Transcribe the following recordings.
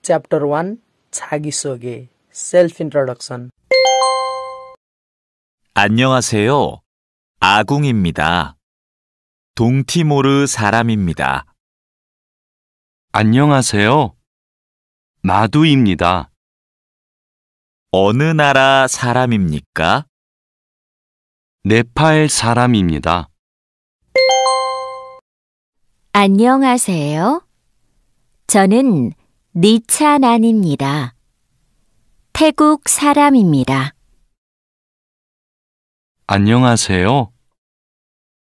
Chapter 1 자기소개 Self Introduction 안녕하세요. 아궁입니다. 동티모르 사람입니다. 안녕하세요. 마두입니다. 어느 나라 사람입니까? 네팔 사람입니다. 안녕하세요. 저는 니찬안입니다. 태국 사람입니다. 안녕하세요.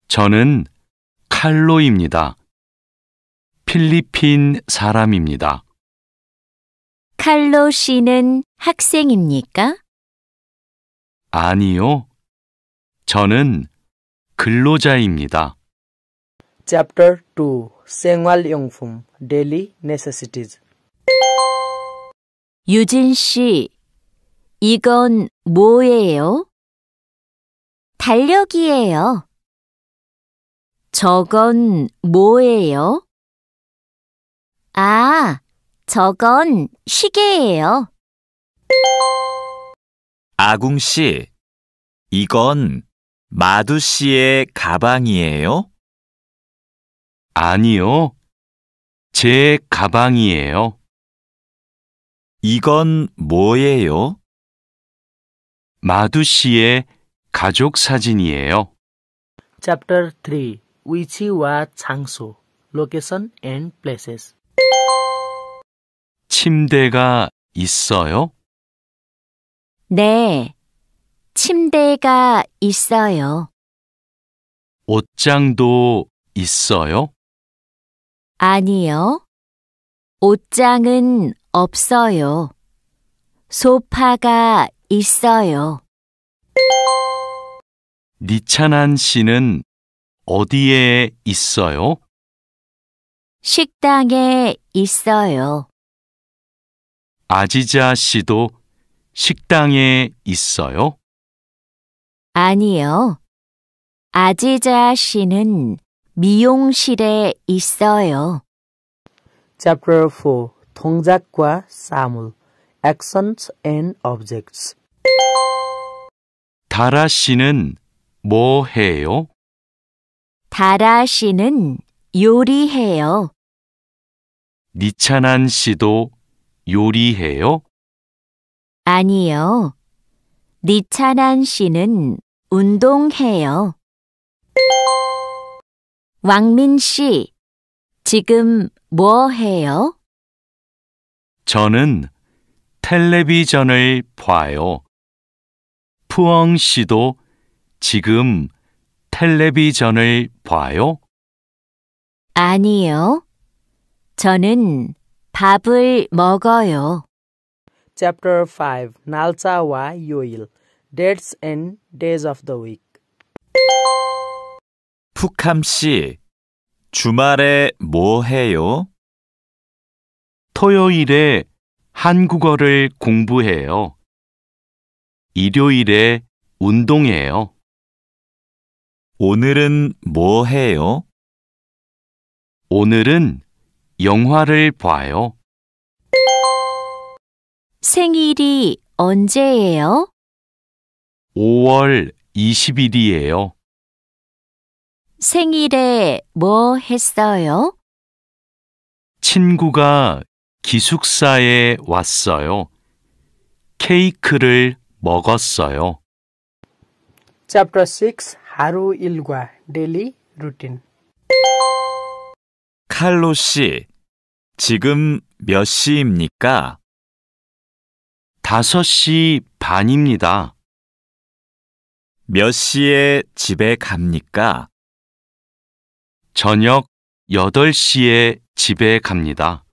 저는 칼로입니다. 필리핀 사람입니다. 칼로 씨는 학생입니까? 아니요. 저는 근로자입니다. Chapter 2 생활용품 Daily Necessities 유진 씨, 이건 뭐예요? 달력이에요. 저건 뭐예요? 아, 저건 시계예요. 아궁 씨, 이건 마두 씨의 가방이에요? 아니요. 제 가방이에요. 이건 뭐예요? 마두 씨의 가족 사진이에요. Chapter 3 위치와 장소 Location and Places 침대가 있어요? 네, 침대가 있어요. 옷장도 있어요? 아니요, 옷장은 없어요. 소파가 있어요. 니찬한 씨는 어디에 있어요? 식당에 있어요. 아지자 씨도 식당에 있어요? 아니요, 아지자 씨는 미용실에 있어요. Chapter 4 동작과 사물 Actions and Objects 다라 씨는 뭐 해요? 다라 씨는 요리해요. 니찬한 씨도 요리해요? 아니요, 니찬한 씨는 운동해요. 왕민 씨, 지금 뭐 해요? 저는 텔레비전을 봐요. 푸엉 씨도 지금 텔레비전을 봐요? 아니요, 저는 밥을 먹어요. Chapter 5 날짜와 요일 Dates and Days of the Week 푸캄 씨, 주말에 뭐 해요? 토요일에 한국어를 공부해요. 일요일에 운동해요. 오늘은 뭐 해요? 오늘은 영화를 봐요. 생일이 언제예요? 5월 20일이에요. 생일에 뭐 했어요? 친구가 기숙사에 왔어요. 케이크를 먹었어요. Chapter 6 하루 일과 Daily Routine 칼로 씨, 지금 몇 시입니까? 5시 반입니다. 몇 시에 집에 갑니까? 저녁 8시에 집에 갑니다.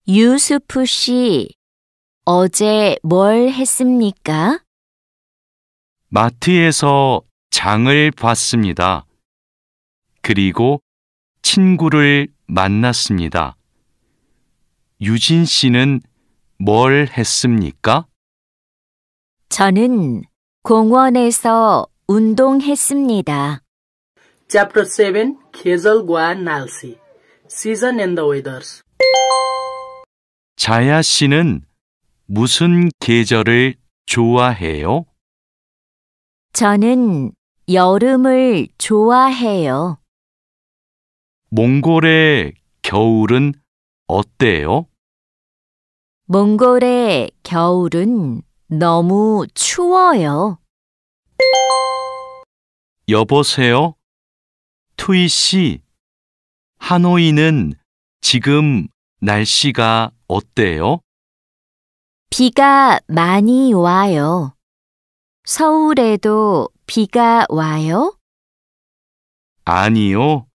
유수프 씨, 어제 뭘 했습니까? 마트에서 장을 봤습니다. 그리고 친구를 만났습니다. 유진 씨는 뭘 했습니까? 저는 공원에서 운동했습니다. Chapter 7 계절과 날씨 Season and the Weathers 자야 씨는 무슨 계절을 좋아해요? 저는 여름을 좋아해요. 몽골의 겨울은 어때요? 몽골의 겨울은 너무 추워요. 여보세요? 투이 씨, 하노이는 지금 날씨가 어때요? 비가 많이 와요. 서울에도 비가 와요? 아니요.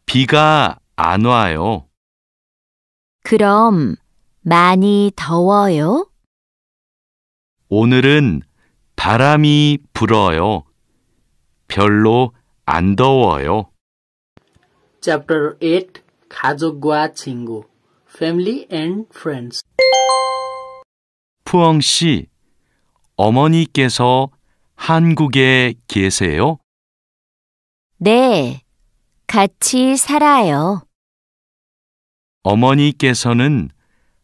비가 안 와요. 그럼 많이 더워요? 오늘은 바람이 불어요. 별로 안 더워요. Chapter 8 가족과 친구 Family and Friends 푸엉 씨, 어머니께서 한국에 계세요? 네, 같이 살아요. 어머니께서는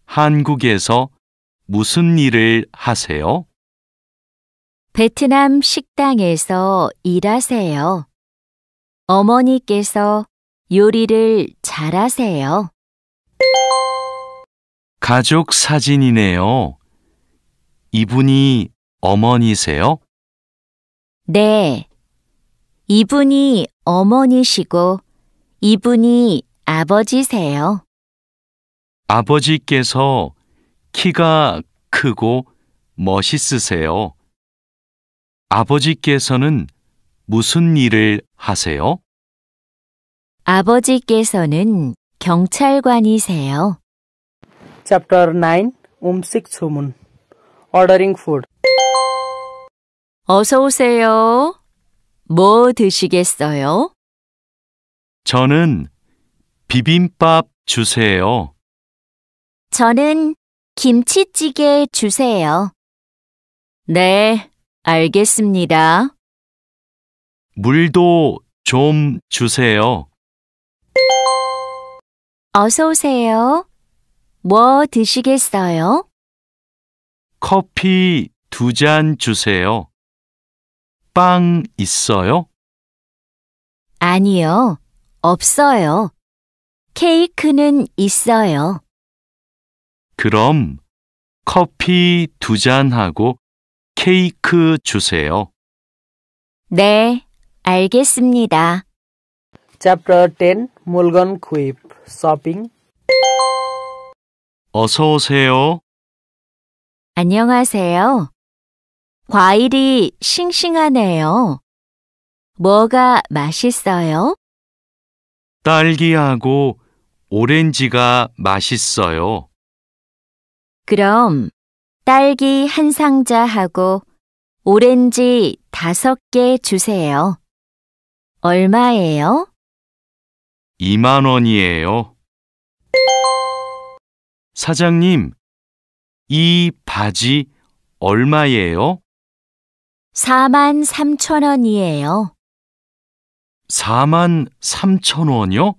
한국에서 무슨 일을 하세요? 베트남 식당에서 일하세요. 어머니께서 요리를 잘하세요. 가족 사진이네요. 이분이 어머니세요? 네, 이분이 어머니시고 이분이 아버지세요. 아버지께서 키가 크고 멋있으세요. 아버지께서는 무슨 일을 하세요? 아버지께서는 경찰관이세요. Chapter 9 음식 주문 Ordering food 어서 오세요. 뭐 드시겠어요? 저는 비빔밥 주세요. 저는 김치찌개 주세요. 네, 알겠습니다. 물도 좀 주세요. 어서 오세요. 뭐 드시겠어요? 커피 2잔 주세요. 빵 있어요? 아니요, 없어요. 케이크는 있어요. 그럼 커피 2잔하고 케이크 주세요. 네, 알겠습니다. Chapter 10 물건 구입 Shopping 어서 오세요. 안녕하세요. 과일이 싱싱하네요. 뭐가 맛있어요? 딸기하고 오렌지가 맛있어요. 그럼 딸기 한 상자하고 오렌지 5개 주세요. 얼마예요? 2만 원이에요. 사장님, 이 바지 얼마예요? 43,000원이에요. 4만 3천 원이요?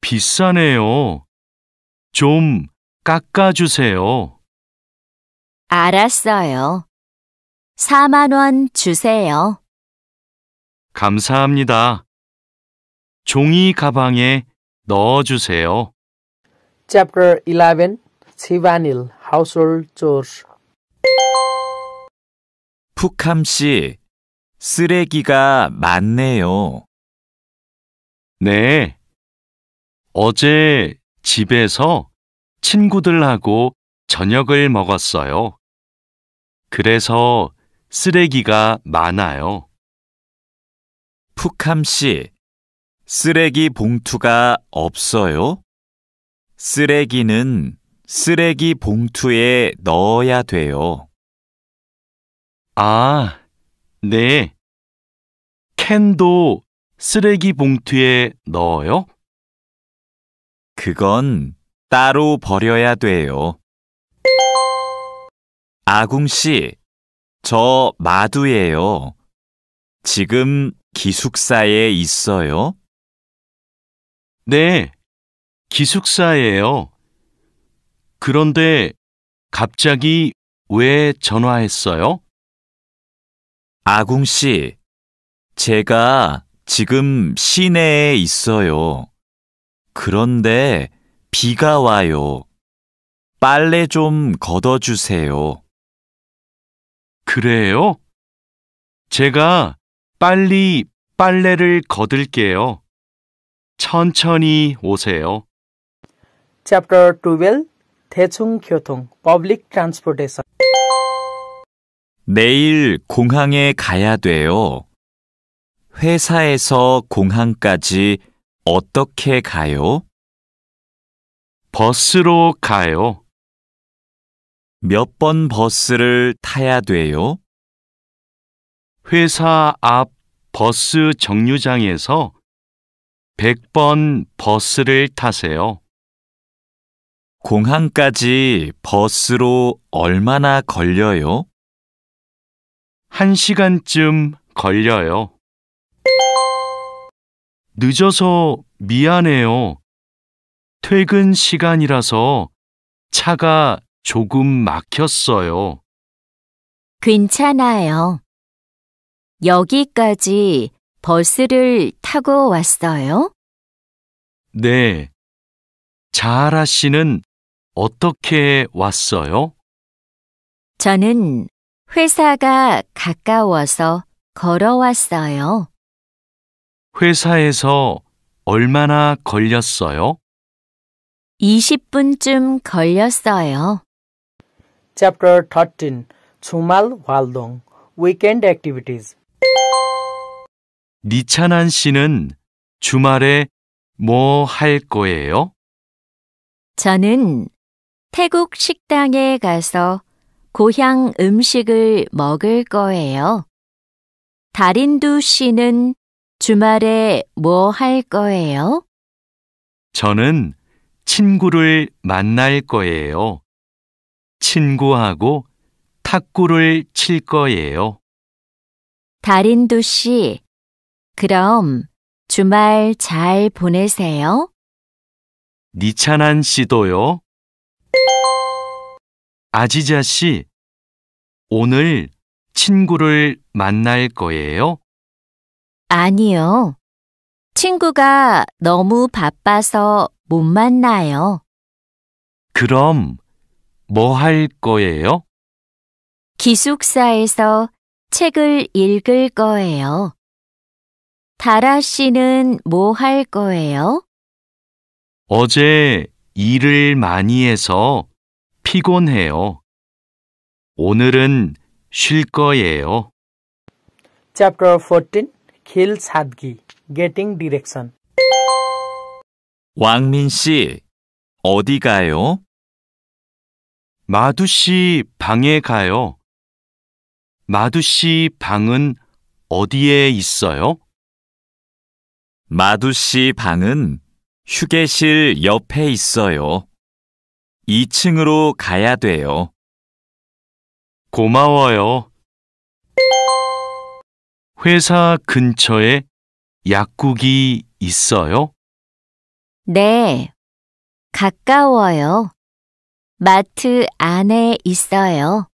비싸네요. 좀 깎아주세요. 알았어요. 4만 원 주세요. 감사합니다. 종이 가방에 넣어주세요. Chapter 11 집안일 Household Chores 푸캄 씨, 쓰레기가 많네요. 네. 어제 집에서 친구들하고 저녁을 먹었어요. 그래서 쓰레기가 많아요. 푸캄 씨, 쓰레기 봉투가 없어요? 쓰레기는 쓰레기 봉투에 넣어야 돼요. 아, 네. 캔도 쓰레기 봉투에 넣어요? 그건 따로 버려야 돼요. 아궁 씨, 저 마두예요. 지금 기숙사에 있어요? 네, 기숙사예요. 그런데 갑자기 왜 전화했어요? 아궁 씨, 제가 지금 시내에 있어요. 그런데 비가 와요. 빨래 좀 걷어주세요. 그래요? 제가 빨리 빨래를 걷을게요. 천천히 오세요. Chapter 12 대중교통 Public Transportation 내일 공항에 가야 돼요. 회사에서 공항까지 어떻게 가요? 버스로 가요. 몇 번 버스를 타야 돼요? 회사 앞 버스 정류장에서 100번 버스를 타세요. 공항까지 버스로 얼마나 걸려요? 1시간쯤 걸려요. 늦어서 미안해요. 퇴근 시간이라서 차가 조금 막혔어요. 괜찮아요. 여기까지 버스를 타고 왔어요? 네. 자하라 씨는 어떻게 왔어요? 저는 회사가 가까워서 걸어왔어요. 회사에서 얼마나 걸렸어요? 20분쯤 걸렸어요. Chapter 13 주말 활동 Weekend Activities 니찬한 씨는 주말에 뭐 할 거예요? 저는 태국 식당에 가서 고향 음식을 먹을 거예요. 다린두 씨는 주말에 뭐 할 거예요? 저는 친구를 만날 거예요. 친구하고 탁구를 칠 거예요. 다린두 씨, 그럼 주말 잘 보내세요. 니찬한 씨도요. 아지자 씨, 오늘 친구를 만날 거예요? 아니요. 친구가 너무 바빠서 못 만나요. 그럼 뭐 할 거예요? 기숙사에서 책을 읽을 거예요. 다라 씨는 뭐 할 거예요? 어제 일을 많이 해서 피곤해요. 오늘은 쉴 거예요. Chapter 14 길 찾기 Getting Direction 왕민 씨, 어디 가요? 마두 씨 방에 가요. 마두 씨 방은 어디에 있어요? 마두 씨 방은 휴게실 옆에 있어요. 2층으로 가야 돼요. 고마워요. 회사 근처에 약국이 있어요? 네, 가까워요. 마트 안에 있어요.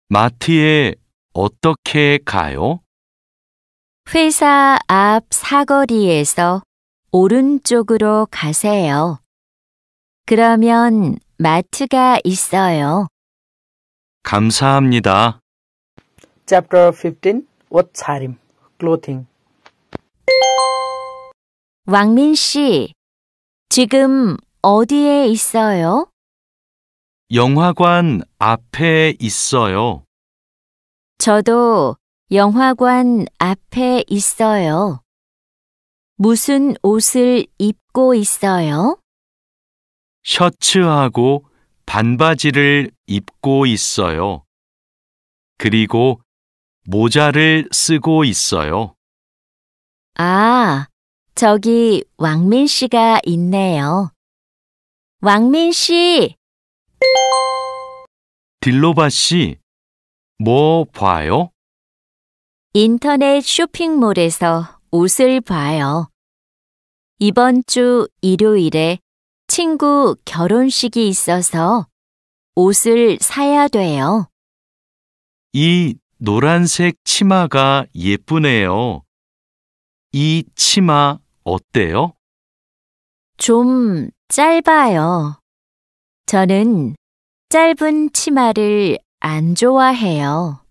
마트에 어떻게 가요? 회사 앞 사거리에서 오른쪽으로 가세요. 그러면 마트가 있어요. 감사합니다. Chapter 15 옷차림 Clothing 왕민 씨, 지금 어디에 있어요? 영화관 앞에 있어요. 저도 영화관 앞에 있어요. 무슨 옷을 입고 있어요? 셔츠하고 반바지를 입고 있어요. 그리고 모자를 쓰고 있어요. 아, 저기 왕민 씨가 있네요. 왕민 씨, 딜로바 씨, 뭐 봐요? 인터넷 쇼핑몰에서 옷을 봐요. 이번 주 일요일에 친구 결혼식이 있어서 옷을 사야 돼요. 이 노란색 치마가 예쁘네요. 이 치마 어때요? 좀 짧아요. 저는 짧은 치마를 안 좋아해요.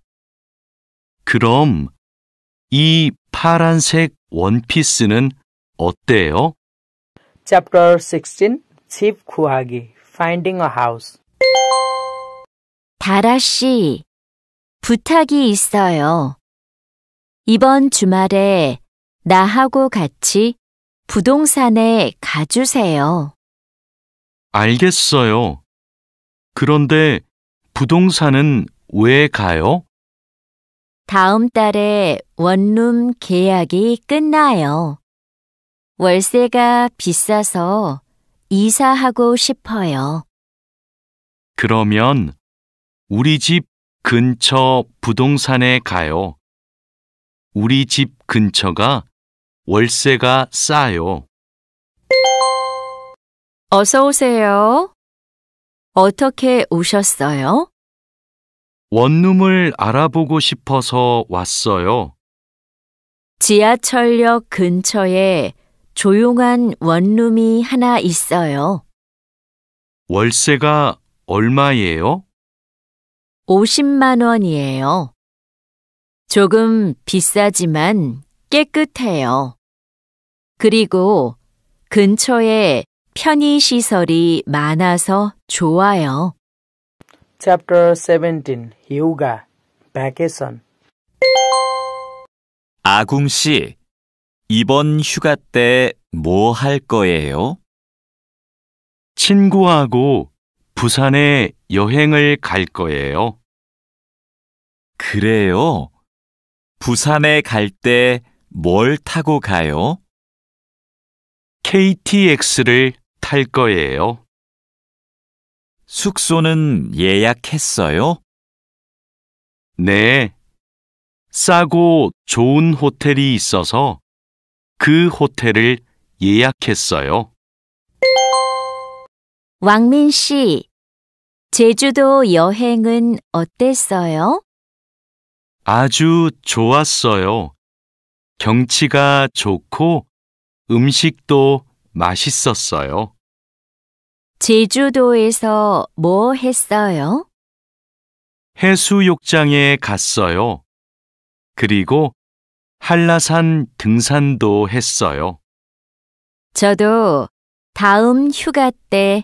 그럼 이 파란색 원피스는 어때요? Chapter 16 집 구하기 Finding a House. 다라 씨, 부탁이 있어요. 이번 주말에 나하고 같이 부동산에 가주세요. 알겠어요. 그런데 부동산은 왜 가요? 다음 달에 원룸 계약이 끝나요. 월세가 비싸서 이사하고 싶어요. 그러면 우리 집 근처 부동산에 가요. 우리 집 근처가 월세가 싸요. 어서 오세요. 어떻게 오셨어요? 원룸을 알아보고 싶어서 왔어요. 지하철역 근처에 조용한 원룸이 하나 있어요. 월세가 얼마예요? 50만 원이에요. 조금 비싸지만 깨끗해요. 그리고 근처에 편의시설이 많아서 좋아요. Chapter 17 휴가 Vacation. 아궁 씨, 이번 휴가 때 뭐 할 거예요? 친구하고 부산에 여행을 갈 거예요. 그래요? 부산에 갈 때 뭘 타고 가요? KTX를 탈 거예요. 숙소는 예약했어요? 네. 싸고 좋은 호텔이 있어서 그 호텔을 예약했어요. 왕민 씨, 제주도 여행은 어땠어요? 아주 좋았어요. 경치가 좋고 음식도 맛있었어요. 제주도에서 뭐 했어요? 해수욕장에 갔어요. 그리고 한라산 등산도 했어요. 저도 다음 휴가 때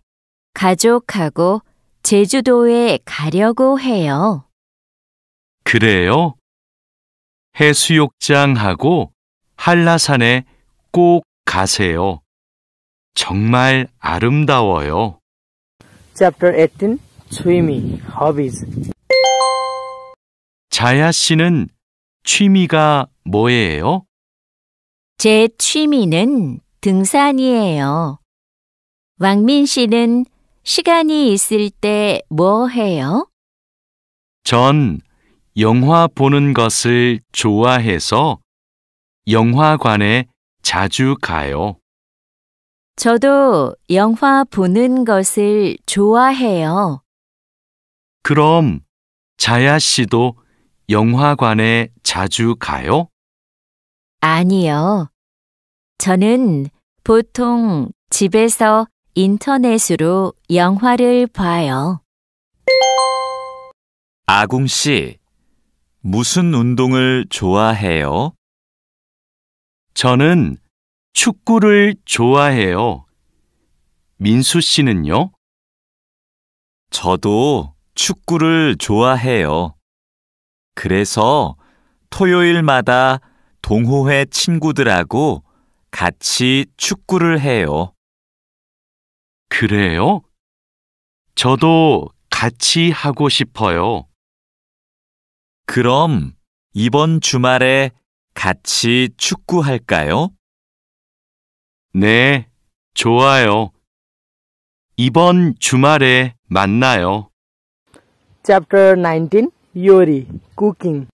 가족하고 제주도에 가려고 해요. 그래요? 해수욕장하고 한라산에 꼭 가세요. 정말 아름다워요. Chapter 18 취미 Hobbies. 자야 씨는 취미가 뭐예요? 제 취미는 등산이에요. 왕민 씨는 시간이 있을 때 뭐 해요? 전 영화 보는 것을 좋아해서 영화관에 자주 가요. 저도 영화 보는 것을 좋아해요. 그럼 자야 씨도 영화관에 자주 가요? 아니요. 저는 보통 집에서 인터넷으로 영화를 봐요. 아궁 씨, 무슨 운동을 좋아해요? 저는 축구를 좋아해요. 민수 씨는요? 저도 축구를 좋아해요. 그래서 토요일마다 동호회 친구들하고 같이 축구를 해요. 그래요? 저도 같이 하고 싶어요. 그럼 이번 주말에 같이 축구할까요? 네, 좋아요. 이번 주말에 만나요. Chapter 19 요리 Cooking.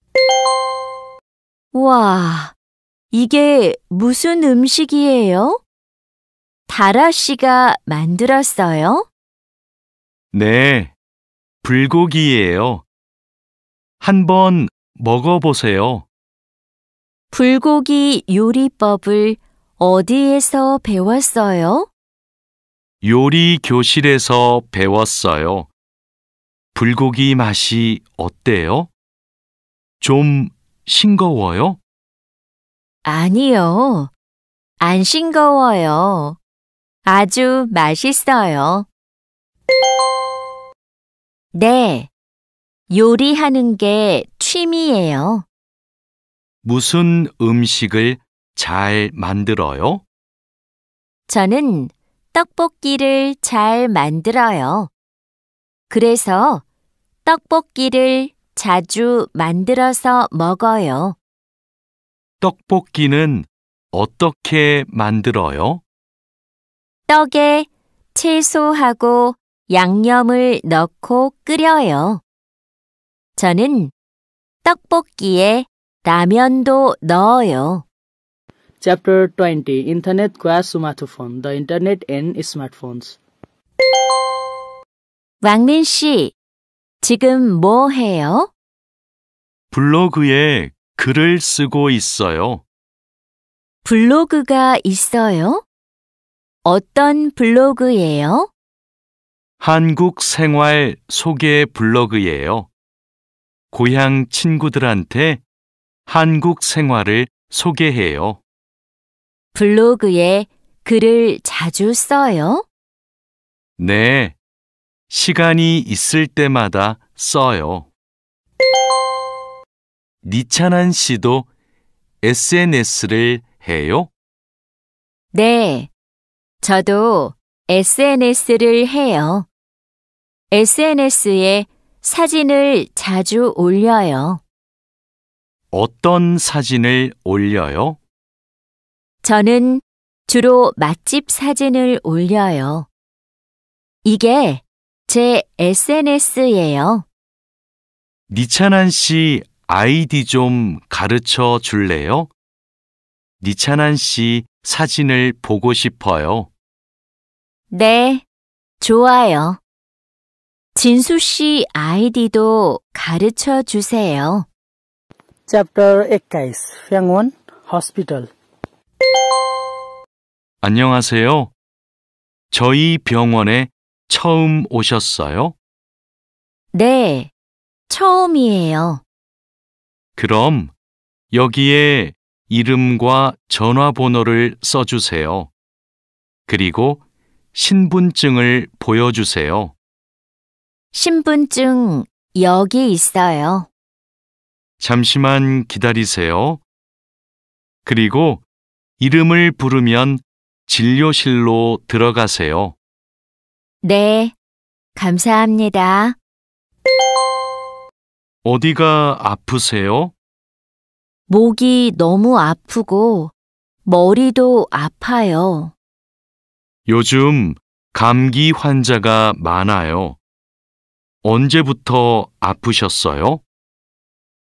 와, 이게 무슨 음식이에요? 다라 씨가 만들었어요? 네, 불고기예요. 한번 먹어보세요. 불고기 요리법을 어디에서 배웠어요? 요리 교실에서 배웠어요. 불고기 맛이 어때요? 좀 싱거워요? 아니요. 안 싱거워요. 아주 맛있어요. 네. 요리하는 게 취미예요. 무슨 음식을 잘 만들어요? 저는 떡볶이를 잘 만들어요. 그래서 떡볶이를 자주 만들어서 먹어요. 떡볶이는 어떻게 만들어요? 떡에 채소하고 양념을 넣고 끓여요. 저는 떡볶이에 라면도 넣어요. Chapter 20 Internet과 스마트폰 The Internet and Smartphones. 왕민 씨, 지금 뭐 해요? 블로그에 글을 쓰고 있어요. 블로그가 있어요? 어떤 블로그예요? 한국 생활 소개 블로그예요. 고향 친구들한테 한국 생활을 소개해요. 블로그에 글을 자주 써요? 네, 시간이 있을 때마다 써요. 니찬한 씨도 SNS를 해요? 네, 저도 SNS를 해요. SNS에 사진을 자주 올려요. 어떤 사진을 올려요? 저는 주로 맛집 사진을 올려요. 이게 제 SNS예요. 니찬한 씨 아이디 좀 가르쳐 줄래요? 니찬한 씨 사진을 보고 싶어요. 네, 좋아요. 진수 씨 아이디도 가르쳐 주세요. Chapter 21 병원 Hospital. 안녕하세요. 저희 병원에 처음 오셨어요? 네, 처음이에요. 그럼 여기에 이름과 전화번호를 써주세요. 그리고 신분증을 보여주세요. 신분증 여기 있어요. 잠시만 기다리세요. 그리고 이름을 부르면 진료실로 들어가세요. 네, 감사합니다. 어디가 아프세요? 목이 너무 아프고 머리도 아파요. 요즘 감기 환자가 많아요. 언제부터 아프셨어요?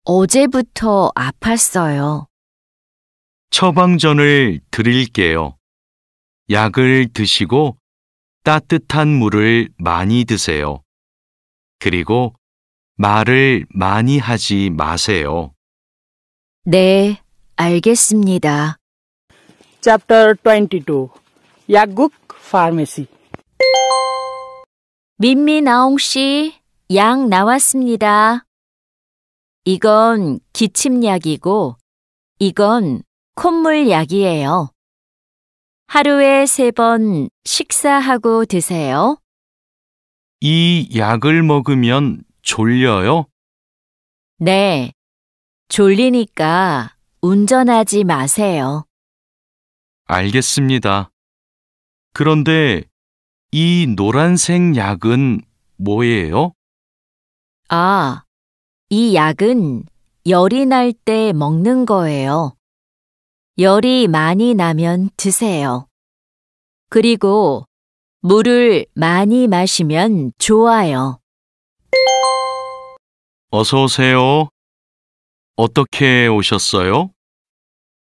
어제부터 아팠어요. 처방전을 드릴게요. 약을 드시고 따뜻한 물을 많이 드세요. 그리고 말을 많이 하지 마세요. 네, 알겠습니다. Chapter 22 약국 Pharmacy. 민미나옹 씨, 약 나왔습니다. 이건 기침약이고, 이건 콧물약이에요. 하루에 3번 식사하고 드세요. 이 약을 먹으면 졸려요? 네, 졸리니까 운전하지 마세요. 알겠습니다. 그런데 이 노란색 약은 뭐예요? 아, 이 약은 열이 날 때 먹는 거예요. 열이 많이 나면 드세요. 그리고 물을 많이 마시면 좋아요. 어서 오세요. 어떻게 오셨어요?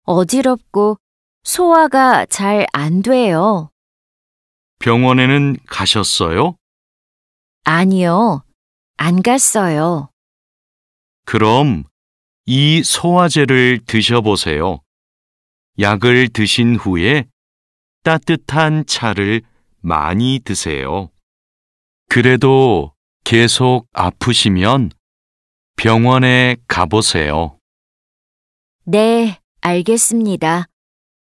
어지럽고 소화가 잘 안 돼요. 병원에는 가셨어요? 아니요, 안 갔어요. 그럼 이 소화제를 드셔보세요. 약을 드신 후에 따뜻한 차를 많이 드세요. 그래도 계속 아프시면 병원에 가보세요. 네, 알겠습니다.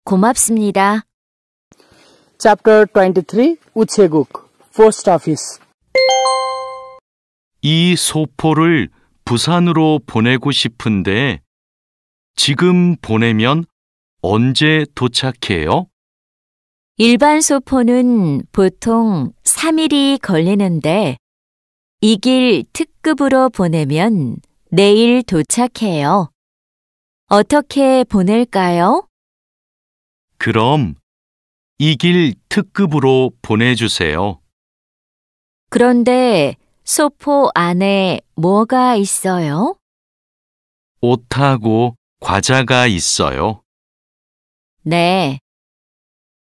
고맙습니다. Chapter 23 우체국 Post Office 이 소포를 부산으로 보내고 싶은데 지금 보내면 언제 도착해요? 일반 소포는 보통 3일이 걸리는데 이 길 특급으로 보내면 내일 도착해요. 어떻게 보낼까요? 그럼 이 길 특급으로 보내주세요. 그런데 소포 안에 뭐가 있어요? 옷하고 과자가 있어요. 네.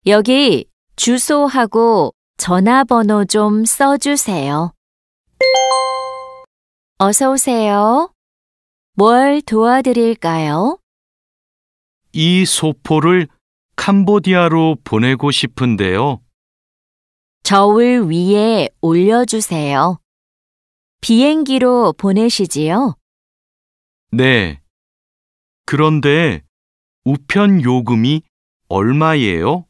여기 주소하고 전화번호 좀 써주세요. 어서 오세요. 뭘 도와드릴까요? 이 소포를 캄보디아로 보내고 싶은데요. 저울 위에 올려주세요. 비행기로 보내시지요? 네. 그런데 우편 요금이 얼마예요?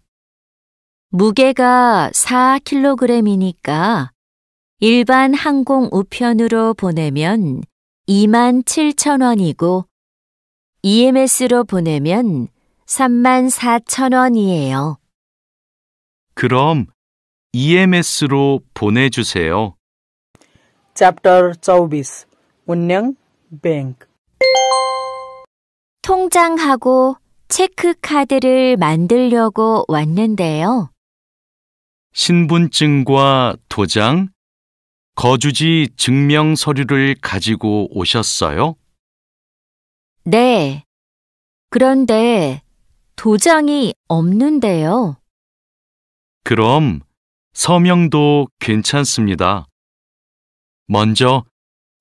무게가 4kg이니까 일반 항공 우편으로 보내면 27,000원이고 EMS로 보내면 34,000원이에요. 그럼 EMS로 보내주세요. Chapter 24 운영 Bank 통장하고 체크카드를 만들려고 왔는데요. 신분증과 도장, 거주지 증명 서류를 가지고 오셨어요? 네. 그런데 도장이 없는데요. 그럼 서명도 괜찮습니다. 먼저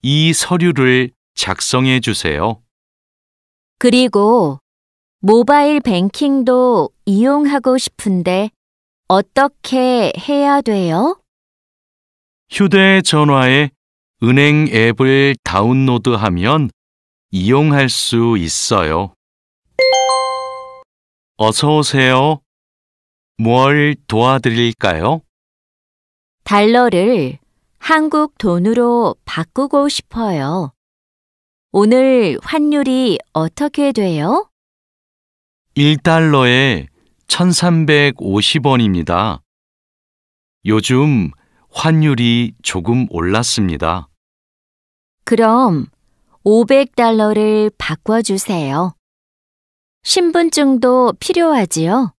이 서류를 작성해 주세요. 그리고 모바일 뱅킹도 이용하고 싶은데 어떻게 해야 돼요? 휴대전화에 은행 앱을 다운로드하면 이용할 수 있어요. 어서 오세요. 뭘 도와드릴까요? 달러를 한국 돈으로 바꾸고 싶어요. 오늘 환율이 어떻게 돼요? 1달러에 1,350원입니다. 요즘 환율이 조금 올랐습니다. 그럼 500달러를 바꿔주세요. 신분증도 필요하지요?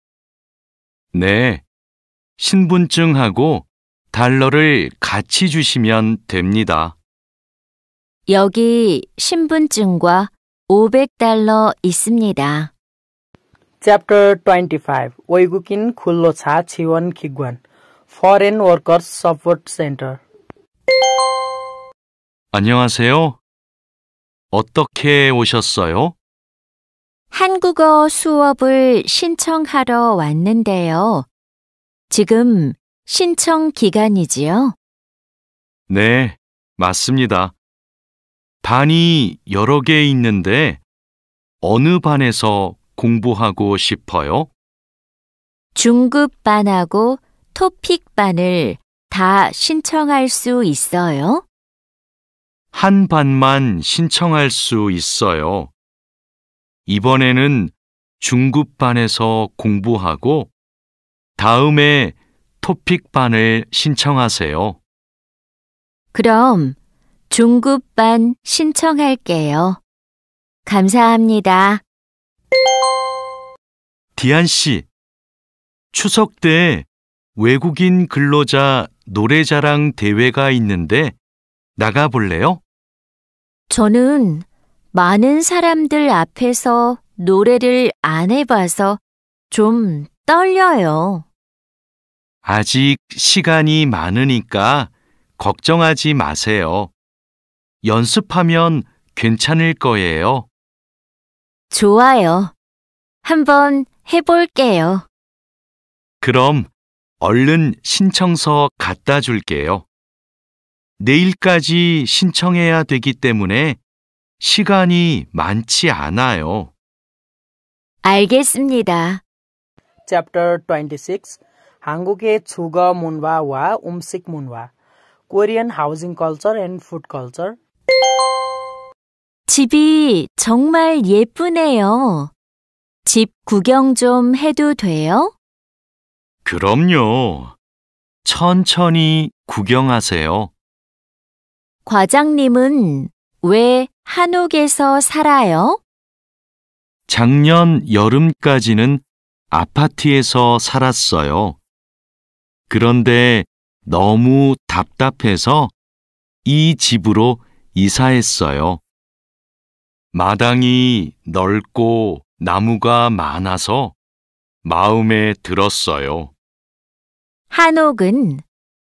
네, 신분증하고 달러를 같이 주시면 됩니다. 여기 신분증과 500달러 있습니다. Chapter 25 외국인 근로자 지원 기관 Foreign Workers Support Center 안녕하세요. 어떻게 오셨어요? 한국어 수업을 신청하러 왔는데요. 지금 신청 기간이지요? 네, 맞습니다. 반이 여러 개 있는데 어느 반에서 공부하고 싶어요? 중급반하고 토픽반을 다 신청할 수 있어요? 한 반만 신청할 수 있어요. 이번에는 중급반에서 공부하고 다음에 토픽반을 신청하세요. 그럼 중급반 신청할게요. 감사합니다. 디안 씨, 추석 때 외국인 근로자 노래자랑 대회가 있는데 나가볼래요? 저는 많은 사람들 앞에서 노래를 안 해봐서 좀 떨려요. 아직 시간이 많으니까 걱정하지 마세요. 연습하면 괜찮을 거예요. 좋아요. 한번 해볼게요. 그럼 얼른 신청서 갖다 줄게요. 내일까지 신청해야 되기 때문에 시간이 많지 않아요. 알겠습니다. Chapter 26 한국의 주거 문화와 음식 문화 Korean housing culture and food culture 집이 정말 예쁘네요. 집 구경 좀 해도 돼요? 그럼요. 천천히 구경하세요. 과장님은 왜 한옥에서 살아요? 작년 여름까지는 아파트에서 살았어요. 그런데 너무 답답해서 이 집으로 이사했어요. 마당이 넓고 나무가 많아서 마음에 들었어요. 한옥은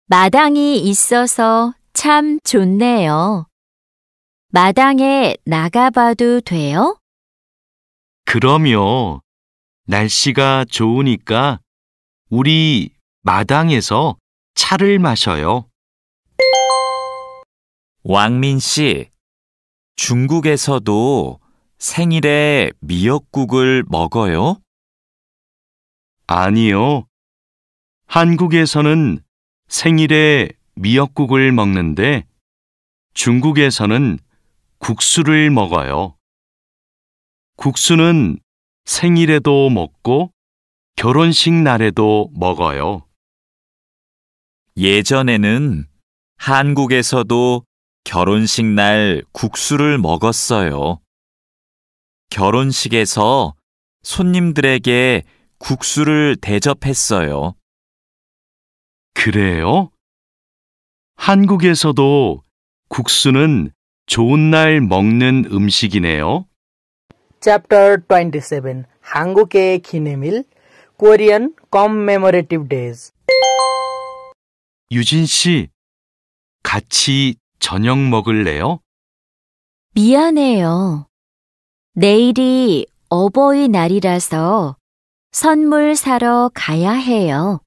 마당이 있어서 참 좋네요. 마당에 나가봐도 돼요? 그럼요. 날씨가 좋으니까 우리 마당에서 차를 마셔요. 왕민 씨, 중국에서도 생일에 미역국을 먹어요? 아니요. 한국에서는 생일에 미역국을 먹는데 중국에서는 국수를 먹어요. 국수는 생일에도 먹고 결혼식 날에도 먹어요. 예전에는 한국에서도 결혼식 날 국수를 먹었어요. 결혼식에서 손님들에게 국수를 대접했어요. 그래요? 한국에서도 국수는 좋은 날 먹는 음식이네요. Chapter 27 한국의 기념일 Korean commemorative days 유진 씨, 같이 저녁 먹을래요? 미안해요. 내일이 어버이날이라서 선물 사러 가야 해요.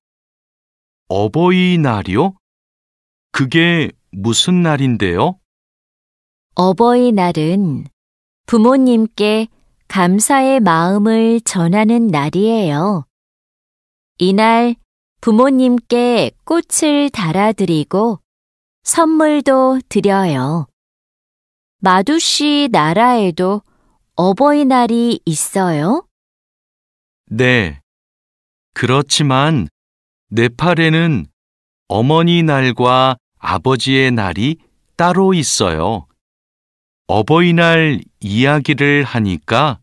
어버이날이요? 그게 무슨 날인데요? 어버이날은 부모님께 감사의 마음을 전하는 날이에요. 이날 부모님께 꽃을 달아드리고 선물도 드려요. 마두 씨 나라에도 어버이날이 있어요? 네. 그렇지만 네팔에는 어머니 날과 아버지의 날이 따로 있어요. 어버이날 이야기를 하니까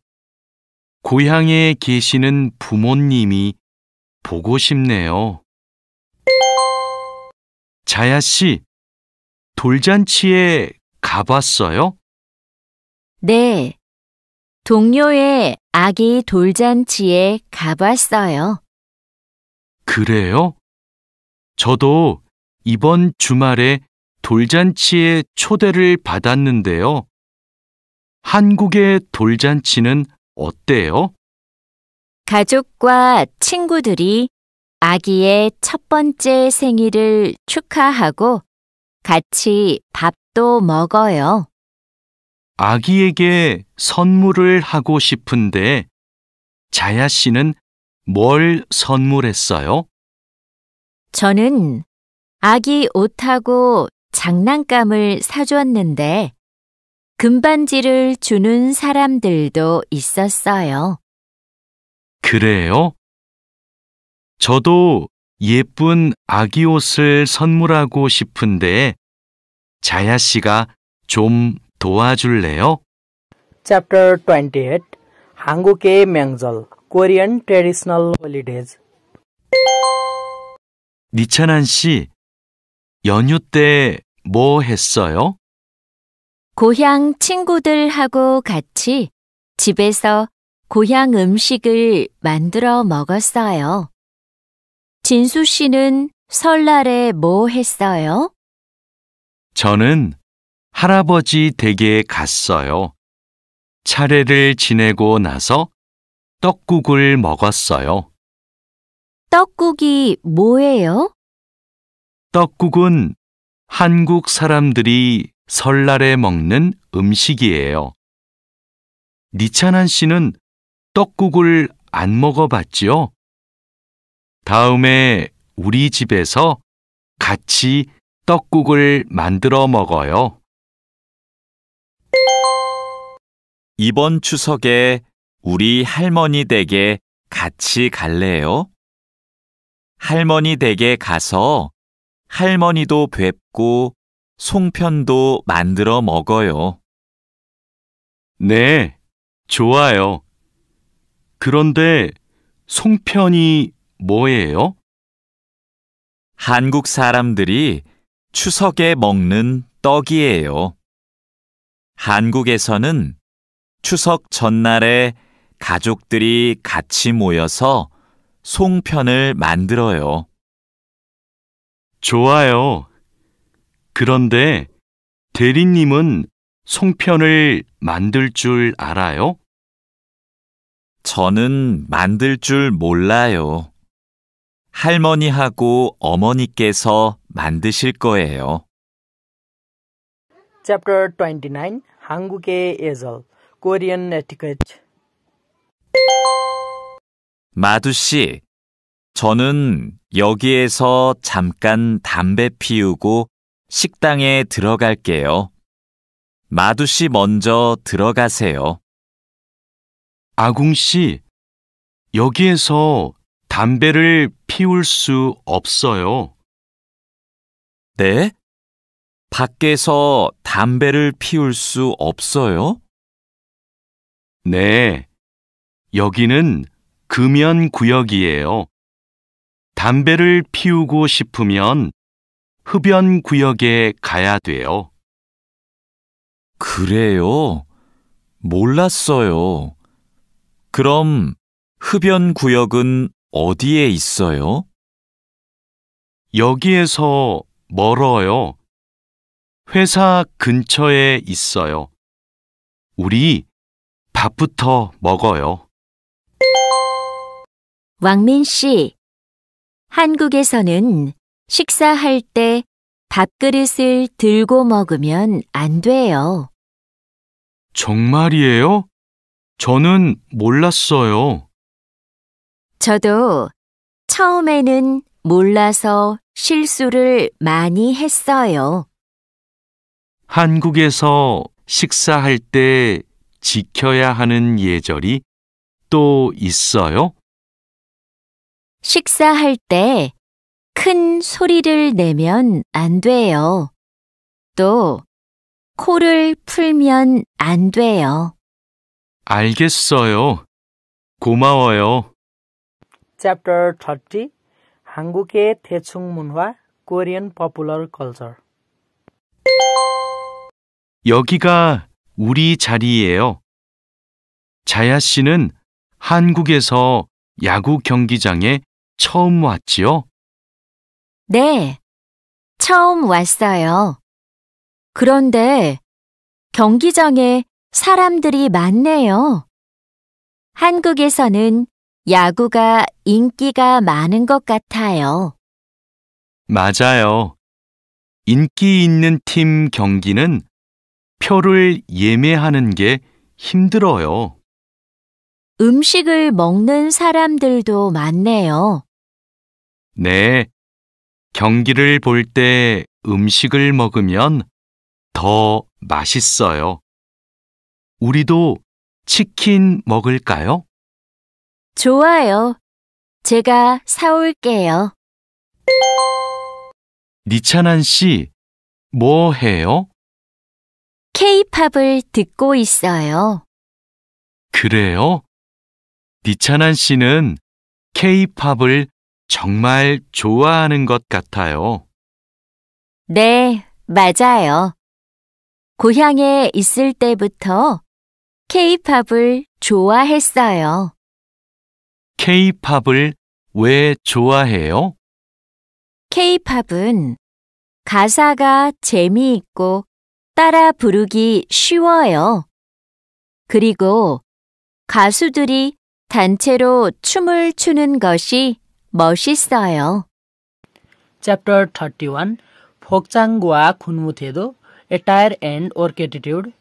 고향에 계시는 부모님이 보고 싶네요. 자야 씨, 돌잔치에 가봤어요? 네. 동료의 아기 돌잔치에 가봤어요. 그래요? 저도 이번 주말에 돌잔치에 초대를 받았는데요. 한국의 돌잔치는 어때요? 가족과 친구들이 아기의 첫 번째 생일을 축하하고 같이 밥도 먹어요. 아기에게 선물을 하고 싶은데 자야 씨는 뭘 선물했어요? 저는 아기 옷하고 장난감을 사줬는데 금반지를 주는 사람들도 있었어요. 그래요? 저도 예쁜 아기 옷을 선물하고 싶은데 자야 씨가 좀 도와줄래요? Chapter 28 한국의 명절 Korean traditional holidays 니찬한 씨, 연휴 때 뭐 했어요? 고향 친구들하고 같이 집에서 고향 음식을 만들어 먹었어요. 진수 씨는 설날에 뭐 했어요? 저는 할아버지 댁에 갔어요. 차례를 지내고 나서 떡국을 먹었어요. 떡국이 뭐예요? 떡국은 한국 사람들이 설날에 먹는 음식이에요. 니찬한 씨는 떡국을 안 먹어봤지요? 다음에 우리 집에서 같이 떡국을 만들어 먹어요. 이번 추석에 우리 할머니 댁에 같이 갈래요? 할머니 댁에 가서 할머니도 뵙고 송편도 만들어 먹어요. 네, 좋아요. 그런데 송편이 뭐예요? 한국 사람들이 추석에 먹는 떡이에요. 한국에서는 추석 전날에 가족들이 같이 모여서 송편을 만들어요. 좋아요. 그런데 대리님은 송편을 만들 줄 알아요? 저는 만들 줄 몰라요. 할머니하고 어머니께서 만드실 거예요. Chapter 29 한국의 예절 Korean etiquette 마두 씨, 저는 여기에서 잠깐 담배 피우고 식당에 들어갈게요. 마두 씨 먼저 들어가세요. 아궁 씨, 여기에서 담배를 피울 수 없어요. 네? 밖에서 담배를 피울 수 없어요? 네, 여기는 금연 구역이에요. 담배를 피우고 싶으면 흡연 구역에 가야 돼요. 그래요? 몰랐어요. 그럼 흡연 구역은 어디에 있어요? 여기에서 멀어요. 회사 근처에 있어요. 우리 밥부터 먹어요. 왕민 씨, 한국에서는 식사할 때 밥그릇을 들고 먹으면 안 돼요. 정말이에요? 저는 몰랐어요. 저도 처음에는 몰라서 실수를 많이 했어요. 한국에서 식사할 때 지켜야 하는 예절이 또 있어요? 식사할 때 큰 소리를 내면 안 돼요. 또 코를 풀면 안 돼요. 알겠어요. 고마워요. Chapter 30 한국의 대충 문화 Korean popular culture 여기가 우리 자리예요. 자야 씨는 한국에서 야구 경기장에 처음 왔지요? 네, 처음 왔어요. 그런데 경기장에 사람들이 많네요. 한국에서는 야구가 인기가 많은 것 같아요. 맞아요. 인기 있는 팀 경기는 표를 예매하는 게 힘들어요. 음식을 먹는 사람들도 많네요. 네, 경기를 볼 때 음식을 먹으면 더 맛있어요. 우리도 치킨 먹을까요? 좋아요. 제가 사올게요. 니찬한 씨, 뭐 해요? K-팝을 듣고 있어요. 그래요? 니찬한 씨는 K-팝을 정말 좋아하는 것 같아요. 네, 맞아요. 고향에 있을 때부터 K-팝을 좋아했어요. K-팝을 왜 좋아해요? K-팝은 가사가 재미있고 따라 부르기 쉬워요. 그리고 가수들이 단체로 춤을 추는 것이 멋있어요. Chapter 31 복장과 군무태도 Attire and Work Attitude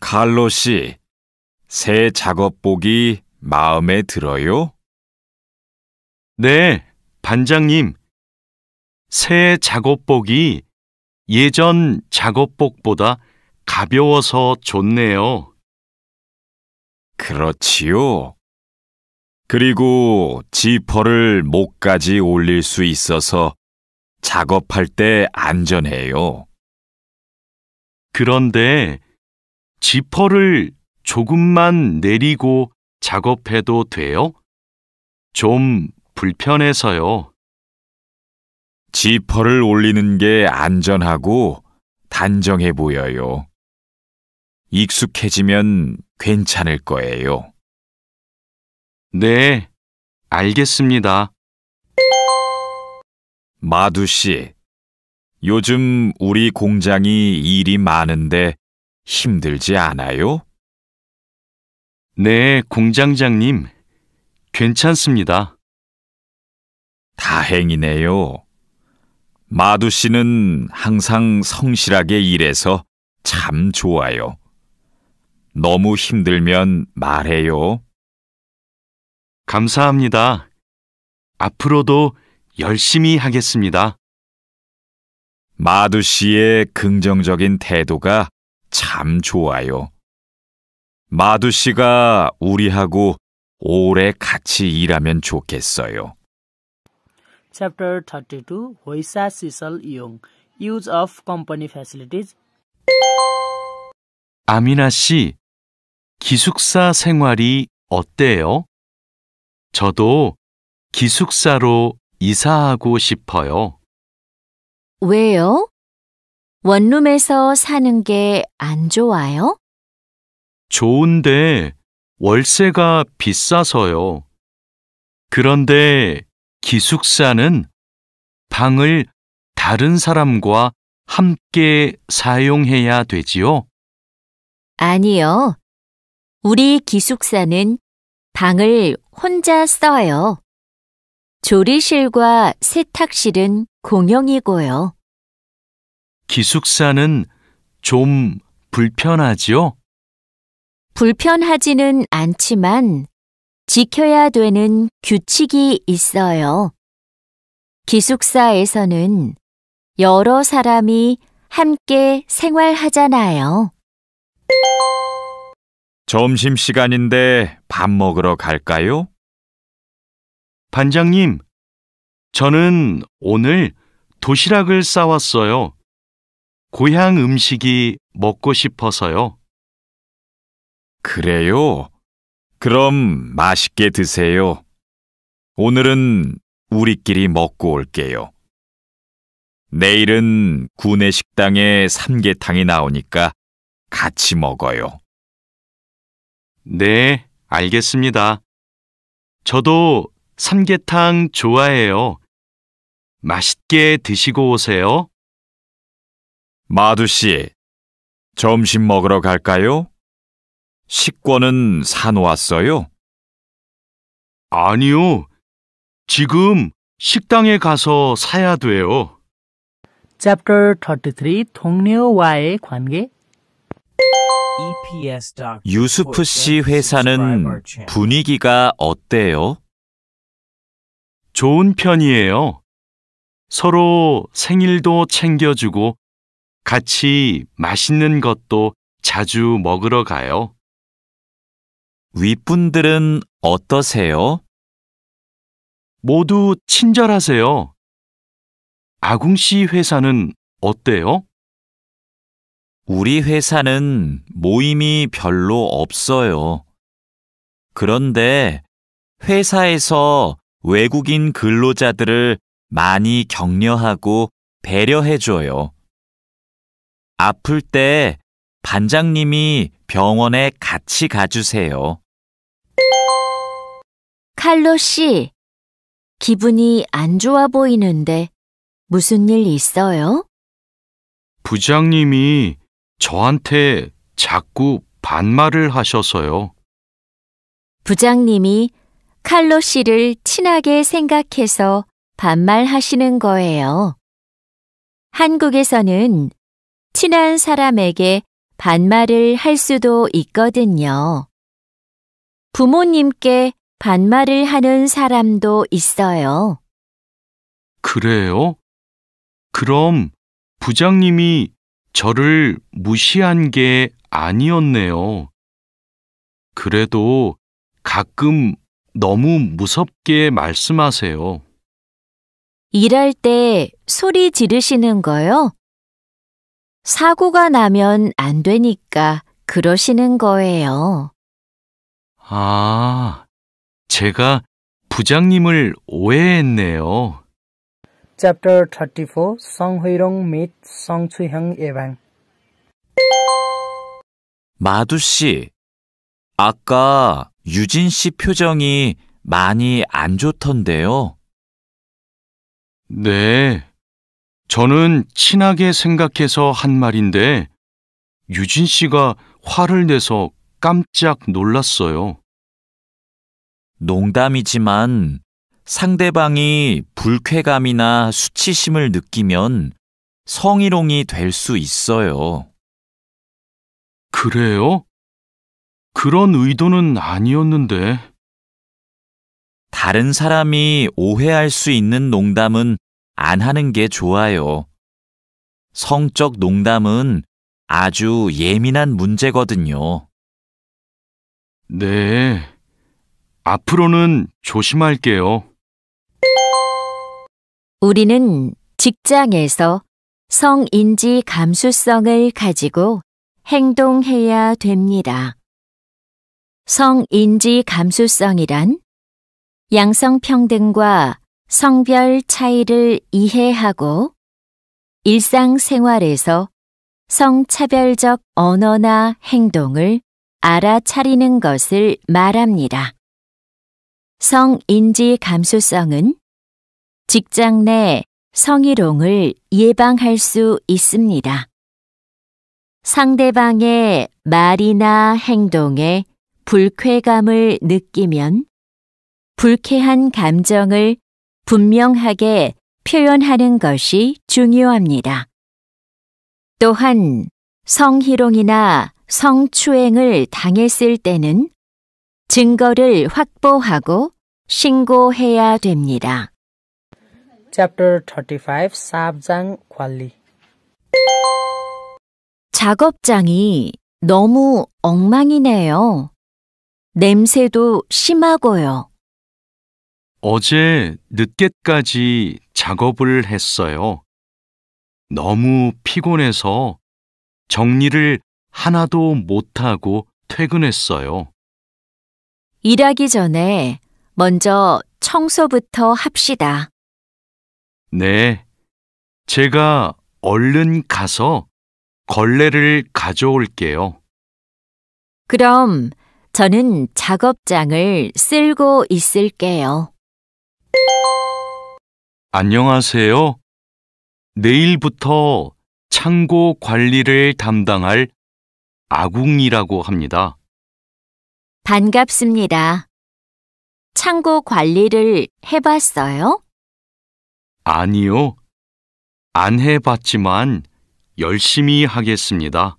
칼로 씨, 새 작업복이 마음에 들어요? 네, 반장님. 새 작업복이 예전 작업복보다 가벼워서 좋네요. 그렇지요. 그리고 지퍼를 목까지 올릴 수 있어서 작업할 때 안전해요. 그런데 지퍼를 조금만 내리고 작업해도 돼요? 좀 불편해서요. 지퍼를 올리는 게 안전하고 단정해 보여요. 익숙해지면 괜찮을 거예요. 네, 알겠습니다. 마두 씨, 요즘 우리 공장이 일이 많은데 힘들지 않아요? 네, 공장장님. 괜찮습니다. 다행이네요. 마두 씨는 항상 성실하게 일해서 참 좋아요. 너무 힘들면 말해요. 감사합니다. 앞으로도 열심히 하겠습니다. 마두 씨의 긍정적인 태도가 참 좋아요. 마두 씨가 우리하고 오래 같이 일하면 좋겠어요. Chapter 32 Hoisa Sisal Yung Use of Company Facilities 아미나 씨, 기숙사 생활이 어때요? 저도 기숙사로 이사하고 싶어요. 왜요? 원룸에서 사는 게 안 좋아요? 좋은데 월세가 비싸서요. 그런데 기숙사는 방을 다른 사람과 함께 사용해야 되지요? 아니요. 우리 기숙사는 방을 혼자 써요. 조리실과 세탁실은 공용이고요. 기숙사는 좀 불편하지요? 불편하지는 않지만 지켜야 되는 규칙이 있어요. 기숙사에서는 여러 사람이 함께 생활하잖아요. 점심시간인데 밥 먹으러 갈까요? 반장님, 저는 오늘 도시락을 싸왔어요. 고향 음식이 먹고 싶어서요. 그래요? 그럼 맛있게 드세요. 오늘은 우리끼리 먹고 올게요. 내일은 구내 식당에 삼계탕이 나오니까 같이 먹어요. 네, 알겠습니다. 저도 삼계탕 좋아해요. 맛있게 드시고 오세요. 마두 씨, 점심 먹으러 갈까요? 식권은 사놓았어요? 아니요. 지금 식당에 가서 사야 돼요. Chapter 33 동료와의 관계 유수프 씨 회사는 분위기가 어때요? 좋은 편이에요. 서로 생일도 챙겨주고 같이 맛있는 것도 자주 먹으러 가요. 윗분들은 어떠세요? 모두 친절하세요. 아궁 씨 회사는 어때요? 우리 회사는 모임이 별로 없어요. 그런데 회사에서 외국인 근로자들을 많이 격려하고 배려해줘요. 아플 때 반장님이 병원에 같이 가주세요. 칼로 씨, 기분이 안 좋아 보이는데 무슨 일 있어요? 부장님이 저한테 자꾸 반말을 하셔서요. 부장님이 칼로 씨를 친하게 생각해서 반말하시는 거예요. 한국에서는 친한 사람에게 반말을 할 수도 있거든요. 부모님께 반말을 하는 사람도 있어요. 그래요? 그럼 부장님이 저를 무시한 게 아니었네요. 그래도 가끔 너무 무섭게 말씀하세요. 일할 때 소리 지르시는 거요? 사고가 나면 안 되니까 그러시는 거예요. 아, 제가 부장님을 오해했네요. Chapter 34 성회롱 및 성추행 예방. 마두 씨, 아까 유진 씨 표정이 많이 안 좋던데요. 네, 저는 친하게 생각해서 한 말인데 유진 씨가 화를 내서 깜짝 놀랐어요. 농담이지만 상대방이 불쾌감이나 수치심을 느끼면 성희롱이 될 수 있어요. 그래요? 그런 의도는 아니었는데. 다른 사람이 오해할 수 있는 농담은 안 하는 게 좋아요. 성적 농담은 아주 예민한 문제거든요. 네, 앞으로는 조심할게요. 우리는 직장에서 성인지 감수성을 가지고 행동해야 됩니다. 성인지 감수성이란 양성평등과 성별 차이를 이해하고 일상생활에서 성차별적 언어나 행동을 알아차리는 것을 말합니다. 성인지 감수성은 직장 내 성희롱을 예방할 수 있습니다. 상대방의 말이나 행동에 불쾌감을 느끼면 불쾌한 감정을 분명하게 표현하는 것이 중요합니다. 또한 성희롱이나 성추행을 당했을 때는 증거를 확보하고 신고해야 됩니다. Chapter 35 사업장 관리. 작업장이 너무 엉망이네요. 냄새도 심하고요. 어제 늦게까지 작업을 했어요. 너무 피곤해서 정리를 하나도 못하고 퇴근했어요. 일하기 전에 먼저 청소부터 합시다. 네, 제가 얼른 가서 걸레를 가져올게요. 그럼 저는 작업장을 쓸고 있을게요. 안녕하세요. 내일부터 창고 관리를 담당할 아궁이라고 합니다. 반갑습니다. 창고 관리를 해봤어요? 아니요. 안 해봤지만 열심히 하겠습니다.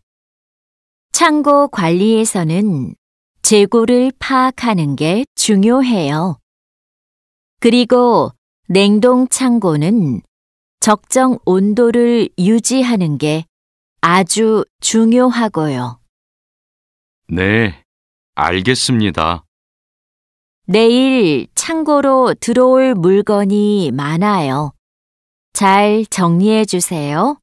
창고 관리에서는 재고를 파악하는 게 중요해요. 그리고 냉동 창고는 적정 온도를 유지하는 게 아주 중요하고요. 네, 알겠습니다. 내일 창고로 들어올 물건이 많아요. 잘 정리해 주세요.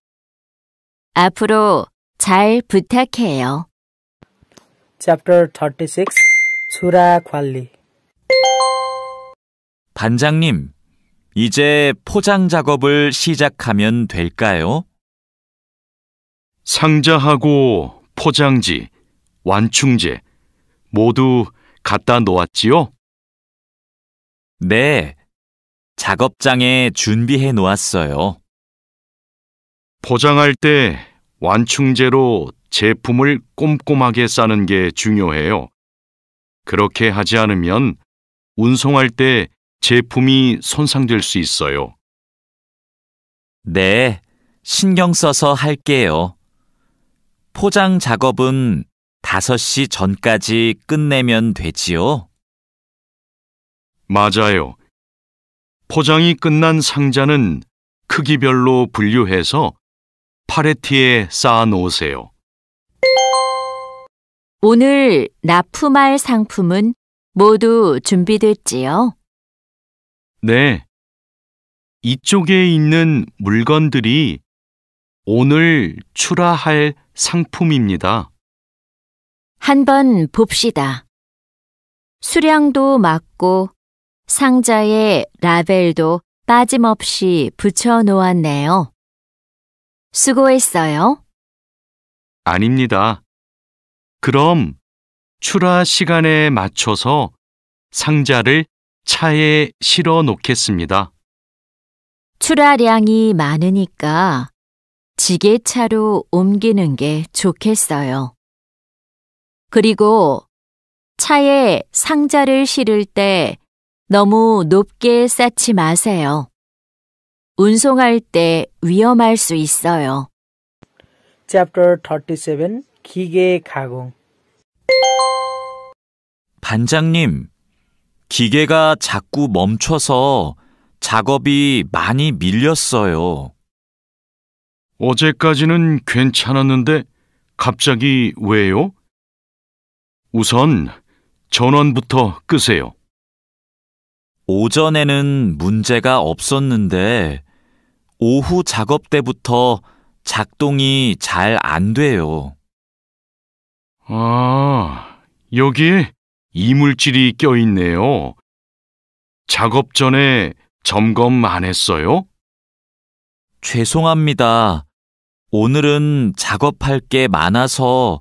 앞으로 잘 부탁해요. Chapter 36 수라 관리. 반장님, 이제 포장 작업을 시작하면 될까요? 상자하고 포장지, 완충제 모두 갖다 놓았지요? 네. 작업장에 준비해 놓았어요. 포장할 때 완충제로 제품을 꼼꼼하게 싸는 게 중요해요. 그렇게 하지 않으면 운송할 때 제품이 손상될 수 있어요. 네, 신경 써서 할게요. 포장 작업은 5시 전까지 끝내면 되지요? 맞아요. 포장이 끝난 상자는 크기별로 분류해서 팔레트에 쌓아 놓으세요. 오늘 납품할 상품은 모두 준비됐지요? 네. 이쪽에 있는 물건들이 오늘 출하할 상품입니다. 한번 봅시다. 수량도 맞고 상자에 라벨도 빠짐없이 붙여 놓았네요. 수고했어요. 아닙니다. 그럼 출하 시간에 맞춰서 상자를 차에 실어 놓겠습니다. 출하량이 많으니까 지게차로 옮기는 게 좋겠어요. 그리고 차에 상자를 실을 때 너무 높게 쌓지 마세요. 운송할 때 위험할 수 있어요. Chapter 37 기계 가공. 반장님, 기계가 자꾸 멈춰서 작업이 많이 밀렸어요. 어제까지는 괜찮았는데 갑자기 왜요? 우선 전원부터 끄세요. 오전에는 문제가 없었는데 오후 작업 때부터 작동이 잘 안 돼요. 아, 여기에 이물질이 껴있네요. 작업 전에 점검 안 했어요? 죄송합니다. 오늘은 작업할 게 많아서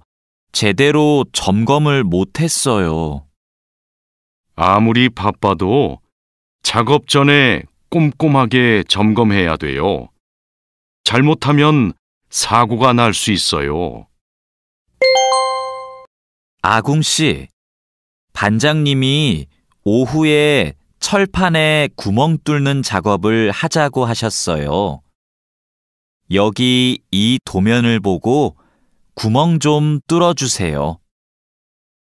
제대로 점검을 못 했어요. 아무리 바빠도 작업 전에 꼼꼼하게 점검해야 돼요. 잘못하면 사고가 날 수 있어요. 아궁 씨, 반장님이 오후에 철판에 구멍 뚫는 작업을 하자고 하셨어요. 여기 이 도면을 보고 구멍 좀 뚫어주세요.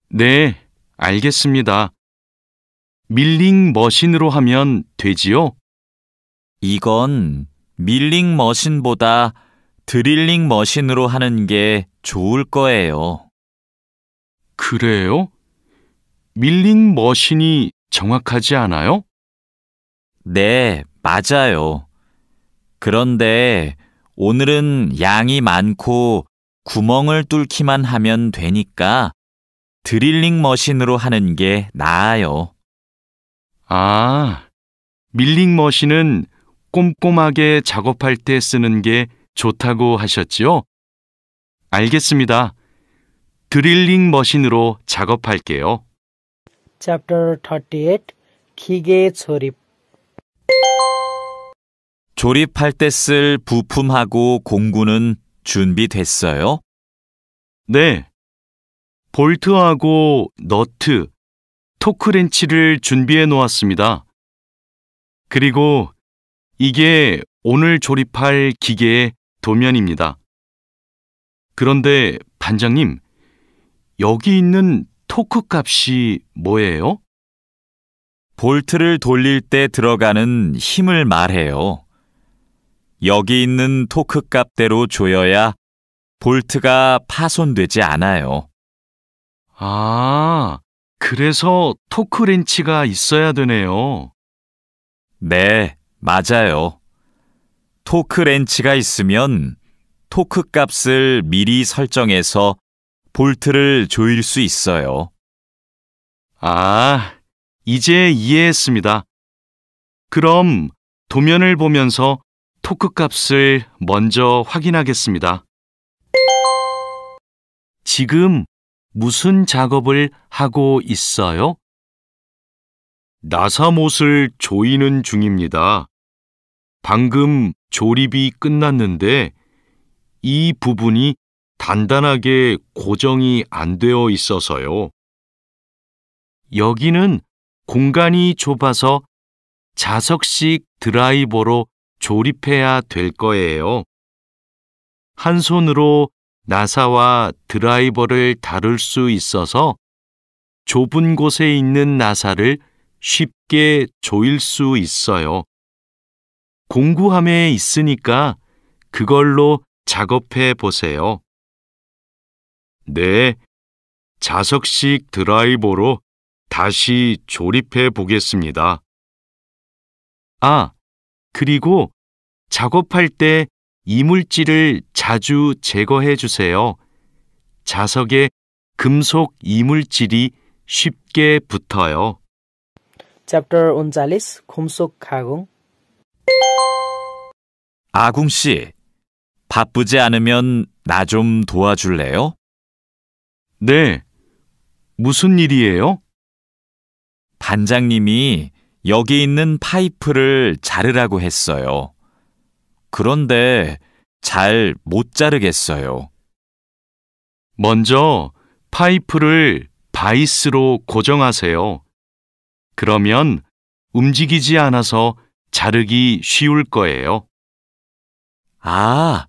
네, 알겠습니다. 밀링 머신으로 하면 되지요? 이건 밀링 머신보다 드릴링 머신으로 하는 게 좋을 거예요. 그래요? 밀링 머신이 정확하지 않아요? 네, 맞아요. 그런데 오늘은 양이 많고 구멍을 뚫기만 하면 되니까 드릴링 머신으로 하는 게 나아요. 아, 밀링 머신은 꼼꼼하게 작업할 때 쓰는 게 좋다고 하셨지요? 알겠습니다. 드릴링 머신으로 작업할게요. Chapter 38 기계 조립. 조립할 때 쓸 부품하고 공구는 준비됐어요? 네. 볼트하고 너트, 토크렌치를 준비해 놓았습니다. 그리고 이게 오늘 조립할 기계의 도면입니다. 그런데 반장님, 여기 있는 토크 값이 뭐예요? 볼트를 돌릴 때 들어가는 힘을 말해요. 여기 있는 토크 값대로 조여야 볼트가 파손되지 않아요. 아, 그래서 토크렌치가 있어야 되네요. 네, 맞아요. 토크 렌치가 있으면 토크 값을 미리 설정해서 볼트를 조일 수 있어요. 아, 이제 이해했습니다. 그럼 도면을 보면서 토크 값을 먼저 확인하겠습니다. 지금 무슨 작업을 하고 있어요? 나사못을 조이는 중입니다. 방금 조립이 끝났는데 이 부분이 단단하게 고정이 안 되어 있어서요. 여기는 공간이 좁아서 자석식 드라이버로 조립해야 될 거예요. 한 손으로 나사와 드라이버를 다룰 수 있어서 좁은 곳에 있는 나사를 쉽게 조일 수 있어요. 공구함에 있으니까 그걸로 작업해 보세요. 네, 자석식 드라이버로 다시 조립해 보겠습니다. 아, 그리고 작업할 때 이물질을 자주 제거해 주세요. 자석에 금속 이물질이 쉽게 붙어요. Chapter 39 Khumsuk Khagung. 아궁 씨, 바쁘지 않으면 나 좀 도와줄래요? 네, 무슨 일이에요? 반장님이 여기 있는 파이프를 자르라고 했어요. 그런데 잘 못 자르겠어요. 먼저 파이프를 바이스로 고정하세요. 그러면 움직이지 않아서 자르기 쉬울 거예요. 아,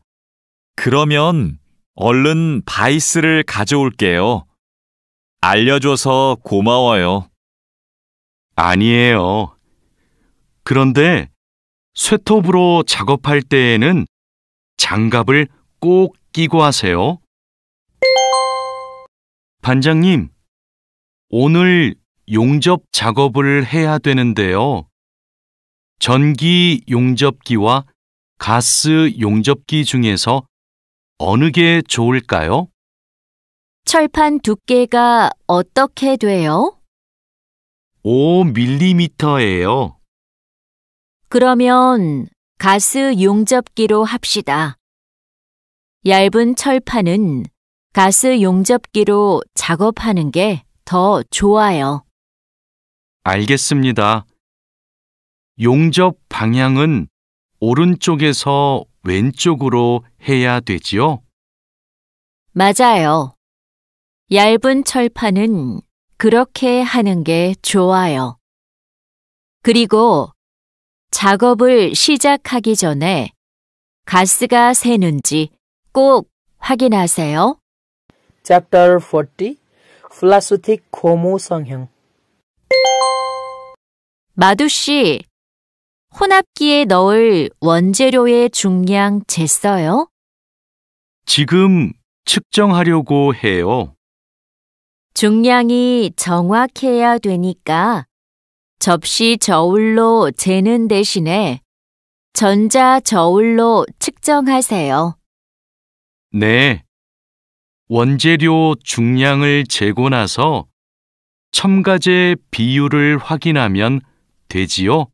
그러면 얼른 바이스를 가져올게요. 알려줘서 고마워요. 아니에요. 그런데 쇠톱으로 작업할 때에는 장갑을 꼭 끼고 하세요. 반장님, 오늘 용접 작업을 해야 되는데요. 전기 용접기와 가스 용접기 중에서 어느 게 좋을까요? 철판 두께가 어떻게 돼요? 5mm예요. 그러면 가스 용접기로 합시다. 얇은 철판은 가스 용접기로 작업하는 게 더 좋아요. 알겠습니다. 용접 방향은 오른쪽에서 왼쪽으로 해야 되지요? 맞아요. 얇은 철판은 그렇게 하는 게 좋아요. 그리고 작업을 시작하기 전에 가스가 새는지 꼭 확인하세요. Chapter 40 Phlasuthik Khomu Songyang. 마두 씨, 혼합기에 넣을 원재료의 중량 쟀어요? 지금 측정하려고 해요. 중량이 정확해야 되니까 접시 저울로 재는 대신에 전자 저울로 측정하세요. 네. 원재료 중량을 재고 나서 첨가제 비율을 확인하면 되지요?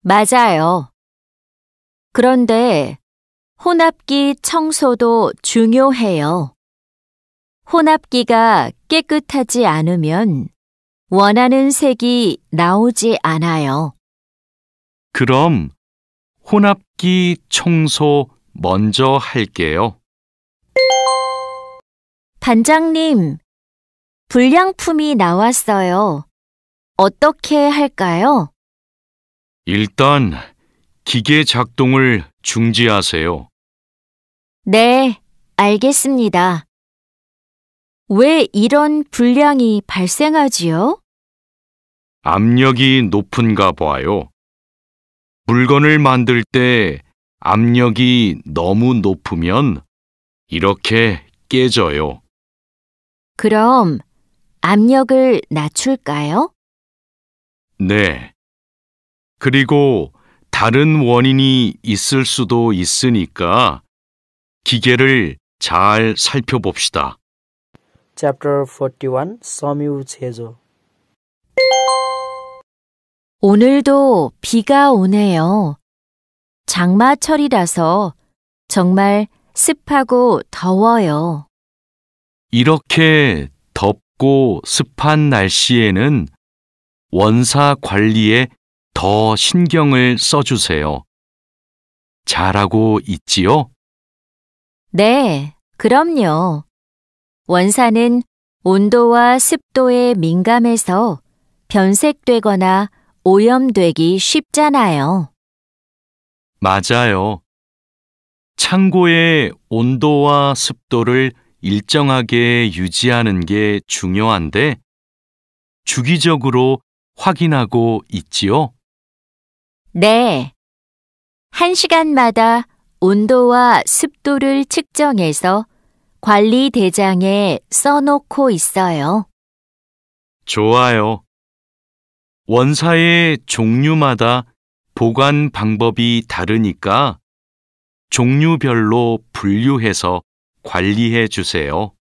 맞아요. 그런데 혼합기 청소도 중요해요. 혼합기가 깨끗하지 않으면 원하는 색이 나오지 않아요. 그럼 혼합기 청소 먼저 할게요. 반장님, 불량품이 나왔어요. 어떻게 할까요? 일단 기계 작동을 중지하세요. 네, 알겠습니다. 왜 이런 불량이 발생하지요? 압력이 높은가 봐요. 물건을 만들 때 압력이 너무 높으면 이렇게 깨져요. 그럼 압력을 낮출까요? 네. 그리고 다른 원인이 있을 수도 있으니까 기계를 잘 살펴봅시다. Chapter 41 Somyu Chejo. 오늘도 비가 오네요. 장마철이라서 정말 습하고 더워요. 이렇게 덥고 습한 날씨에는 원사 관리에 더 신경을 써주세요. 잘하고 있지요? 네, 그럼요. 원사는 온도와 습도에 민감해서 변색되거나 오염되기 쉽잖아요. 맞아요. 창고의 온도와 습도를 일정하게 유지하는 게 중요한데 주기적으로 확인하고 있지요? 네. 1시간마다 온도와 습도를 측정해서 관리 대장에 써놓고 있어요. 좋아요. 원사의 종류마다 보관 방법이 다르니까 종류별로 분류해서 관리해 주세요.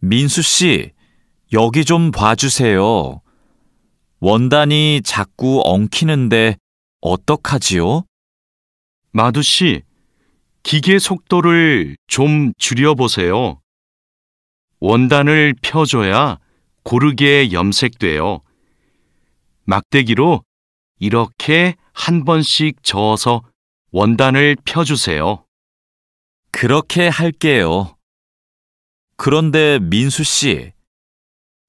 민수 씨, 여기 좀 봐주세요. 원단이 자꾸 엉키는데 어떡하지요? 마두 씨, 기계 속도를 좀 줄여보세요. 원단을 펴줘야 고르게 염색돼요. 막대기로 이렇게 한 번씩 저어서 원단을 펴주세요. 그렇게 할게요. 그런데 민수 씨,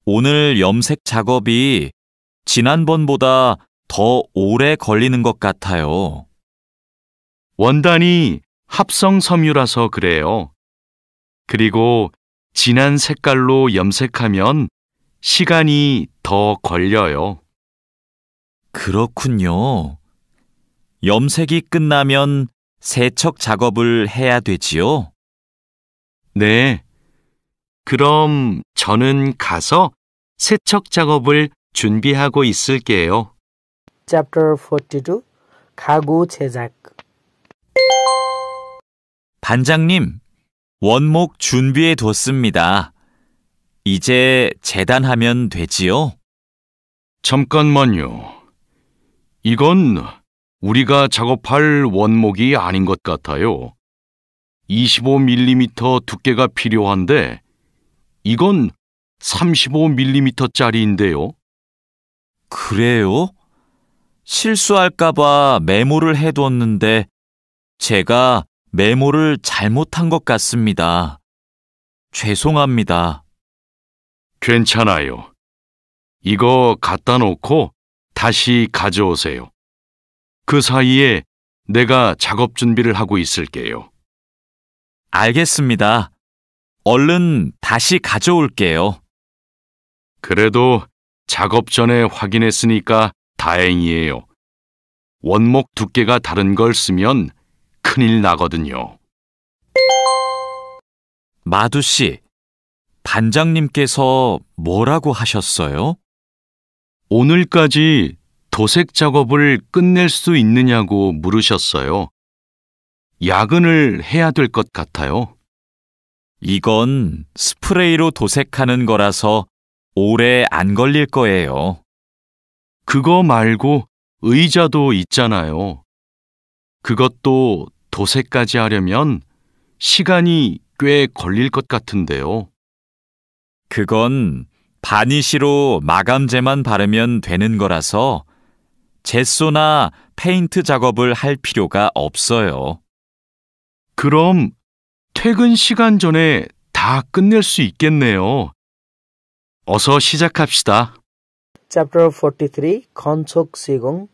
오늘 염색 작업이 지난번보다 더 오래 걸리는 것 같아요. 원단이 합성 섬유라서 그래요. 그리고 진한 색깔로 염색하면 시간이 더 걸려요. 그렇군요. 염색이 끝나면 세척 작업을 해야 되지요? 네. 그럼 저는 가서 세척 작업을 준비하고 있을게요. Chapter 42 가구 제작 반장님, 원목 준비해 뒀습니다. 이제 재단하면 되지요? 잠깐만요. 이건 우리가 작업할 원목이 아닌 것 같아요. 25mm 두께가 필요한데 이건 35mm짜리인데요. 그래요? 실수할까봐 메모를 해두었는데 제가 메모를 잘못한 것 같습니다. 죄송합니다. 괜찮아요. 이거 갖다 놓고 다시 가져오세요. 그 사이에 내가 작업 준비를 하고 있을게요. 알겠습니다. 얼른 다시 가져올게요. 그래도 작업 전에 확인했으니까 다행이에요. 원목 두께가 다른 걸 쓰면 큰일 나거든요. 마두 씨, 반장님께서 뭐라고 하셨어요? 오늘까지 도색 작업을 끝낼 수 있느냐고 물으셨어요. 야근을 해야 될 것 같아요. 이건 스프레이로 도색하는 거라서 오래 안 걸릴 거예요. 그거 말고 의자도 있잖아요. 그것도 도색까지 하려면 시간이 꽤 걸릴 것 같은데요. 그건 바니쉬로 마감제만 바르면 되는 거라서 젯소나 페인트 작업을 할 필요가 없어요. 그럼 퇴근 시간 전에 다 끝낼 수 있겠네요. 어서 시작합시다. Chapter 43 건축 시공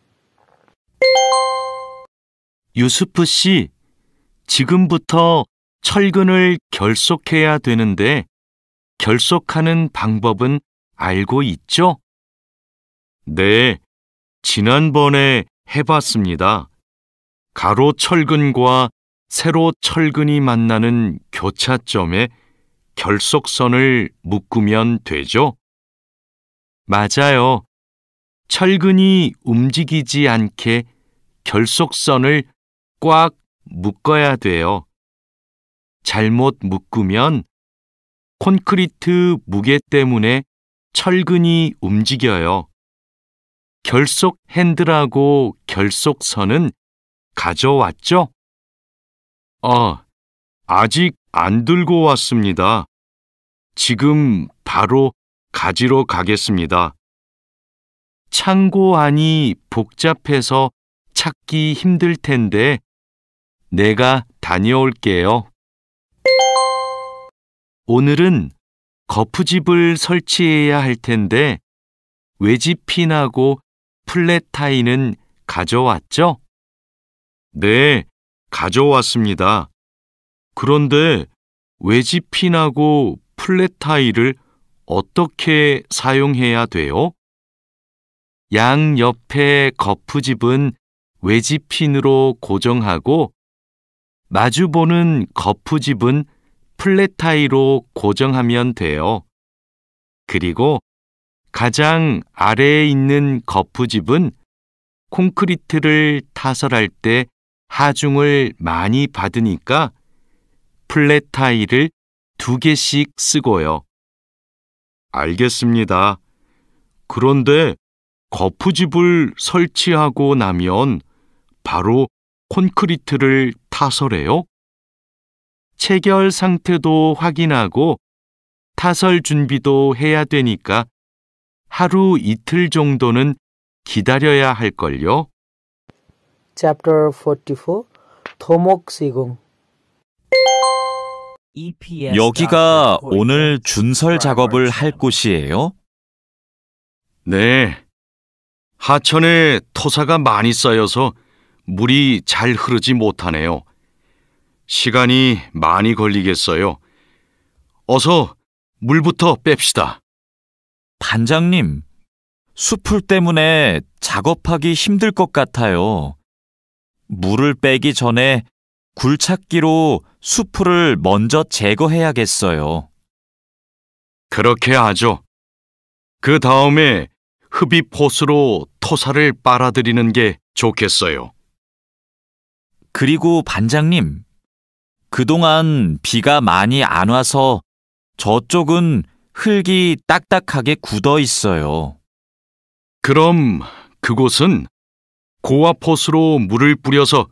유수프 씨, 지금부터 철근을 결속해야 되는데 결속하는 방법은 알고 있죠? 네, 지난번에 해봤습니다. 가로 철근과 세로 철근이 만나는 교차점에 결속선을 묶으면 되죠? 맞아요. 철근이 움직이지 않게 결속선을 꽉 묶어야 돼요. 잘못 묶으면 콘크리트 무게 때문에 철근이 움직여요. 결속 핸들하고 결속선은 가져왔죠? 아직 안 들고 왔습니다. 지금 바로 가지러 가겠습니다. 창고 안이 복잡해서 찾기 힘들 텐데 내가 다녀올게요. 오늘은 거푸집을 설치해야 할 텐데 외지핀하고 플랫타이는 가져왔죠? 네, 가져왔습니다. 그런데 외지핀하고 플랫타이를 어떻게 사용해야 돼요? 양 옆에 거푸집은 외지핀으로 고정하고 마주보는 거푸집은 플랫타이로 고정하면 돼요. 그리고 가장 아래에 있는 거푸집은 콘크리트를 타설할 때 하중을 많이 받으니까 플랫타이를 2개씩 쓰고요. 알겠습니다. 그런데 거푸집을 설치하고 나면 바로 콘크리트를 타설해요? 체결 상태도 확인하고 타설 준비도 해야 되니까 하루 이틀 정도는 기다려야 할걸요? Chapter 44 토목 시공 여기가 오늘 준설 작업을 할 곳이에요? 네. 하천에 토사가 많이 쌓여서 물이 잘 흐르지 못하네요. 시간이 많이 걸리겠어요. 어서 물부터 뺍시다. 반장님, 수풀 때문에 작업하기 힘들 것 같아요. 물을 빼기 전에 굴착기로 수풀을 먼저 제거해야겠어요. 그렇게 하죠. 그 다음에 흡입 호스로 토사를 빨아들이는 게 좋겠어요. 그리고 반장님, 그동안 비가 많이 안 와서 저쪽은 흙이 딱딱하게 굳어 있어요. 그럼 그곳은 고압 호스로 물을 뿌려서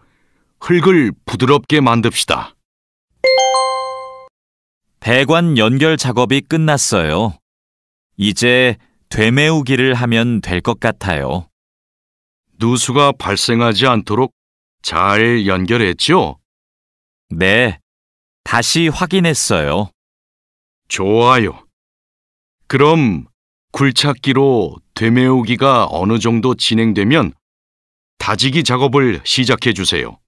흙을 부드럽게 만듭시다. 배관 연결 작업이 끝났어요. 이제 되메우기를 하면 될 것 같아요. 누수가 발생하지 않도록 잘 연결했죠? 네, 다시 확인했어요. 좋아요. 그럼 굴착기로 되메우기가 어느 정도 진행되면 다지기 작업을 시작해 주세요.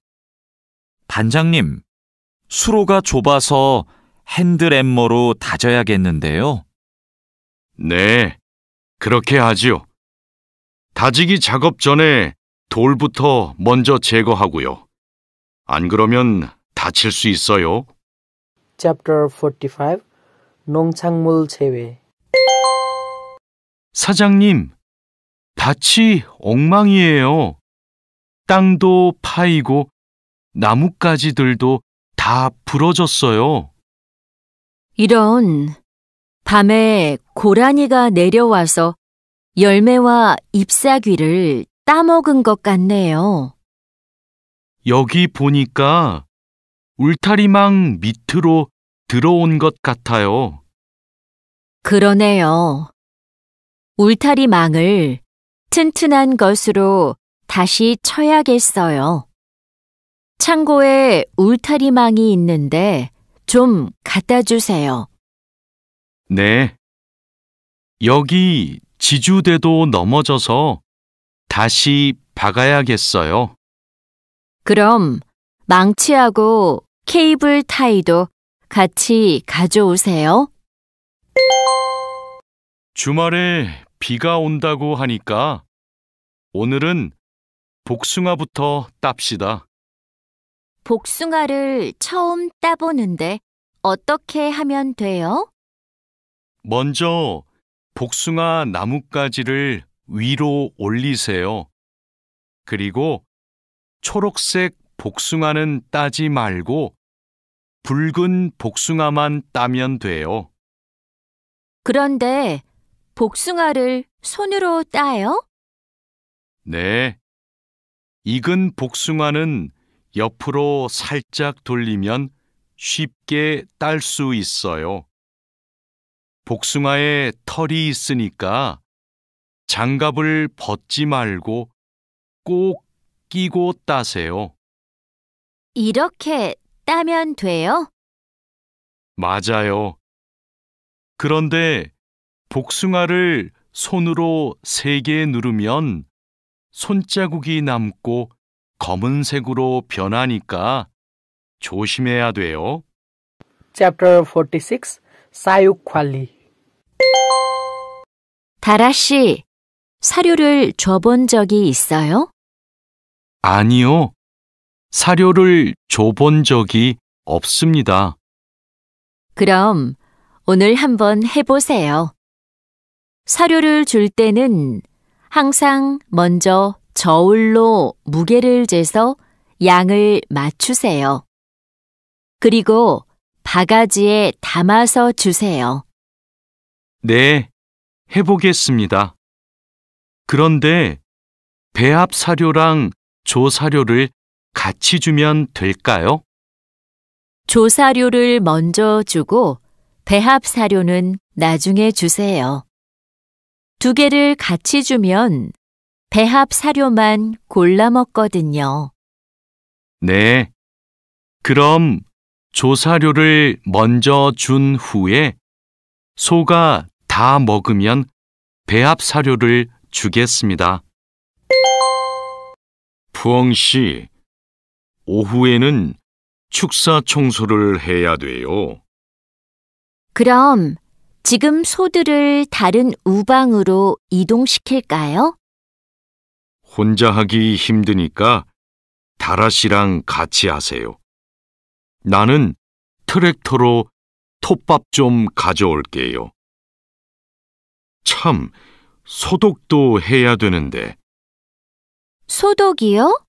반장님, 수로가 좁아서 핸드램머로 다져야겠는데요. 네, 그렇게 하지요. 다지기 작업 전에 돌부터 먼저 제거하고요. 안 그러면 다칠 수 있어요. Chapter 45 농작물 재배 사장님, 밭이 엉망이에요. 땅도 파이고 나뭇가지들도 다 부러졌어요. 이런, 밤에 고라니가 내려와서 열매와 잎사귀를 따먹은 것 같네요. 여기 보니까 울타리망 밑으로 들어온 것 같아요. 그러네요. 울타리망을 튼튼한 것으로 다시 쳐야겠어요. 창고에 울타리망이 있는데 좀 갖다 주세요. 네. 여기 지주대도 넘어져서 다시 박아야겠어요. 그럼 망치하고 케이블 타이도 같이 가져오세요. 주말에 비가 온다고 하니까 오늘은 복숭아부터 땁시다. 복숭아를 처음 따보는데 어떻게 하면 돼요? 먼저 복숭아 나뭇가지를 위로 올리세요. 그리고 초록색 복숭아는 따지 말고 붉은 복숭아만 따면 돼요. 그런데 복숭아를 손으로 따요? 네. 익은 복숭아는 옆으로 살짝 돌리면 쉽게 딸 수 있어요. 복숭아에 털이 있으니까 장갑을 벗지 말고 꼭 끼고 따세요. 이렇게 따면 돼요? 맞아요. 그런데 복숭아를 손으로 세게 누르면 손자국이 남고 검은색으로 변하니까 조심해야 돼요. Chapter 46 사육 관리. 다라 씨, 사료를 줘본 적이 있어요? 아니요. 사료를 줘본 적이 없습니다. 그럼 오늘 한번 해보세요. 사료를 줄 때는 항상 먼저 저울로 무게를 재서 양을 맞추세요. 그리고 바가지에 담아서 주세요. 네, 해보겠습니다. 그런데 배합 사료랑 조사료를 같이 주면 될까요? 조사료를 먼저 주고 배합 사료는 나중에 주세요. 두 개를 같이 주면 배합 사료만 골라 먹거든요. 네. 그럼 조사료를 먼저 준 후에 소가 다 먹으면 배합 사료를 주겠습니다. 푸엉 씨, 오후에는 축사 청소를 해야 돼요. 그럼 지금 소들을 다른 우방으로 이동시킬까요? 혼자 하기 힘드니까 다라 씨랑 같이 하세요. 나는 트랙터로 톱밥 좀 가져올게요. 참, 소독도 해야 되는데. 소독이요?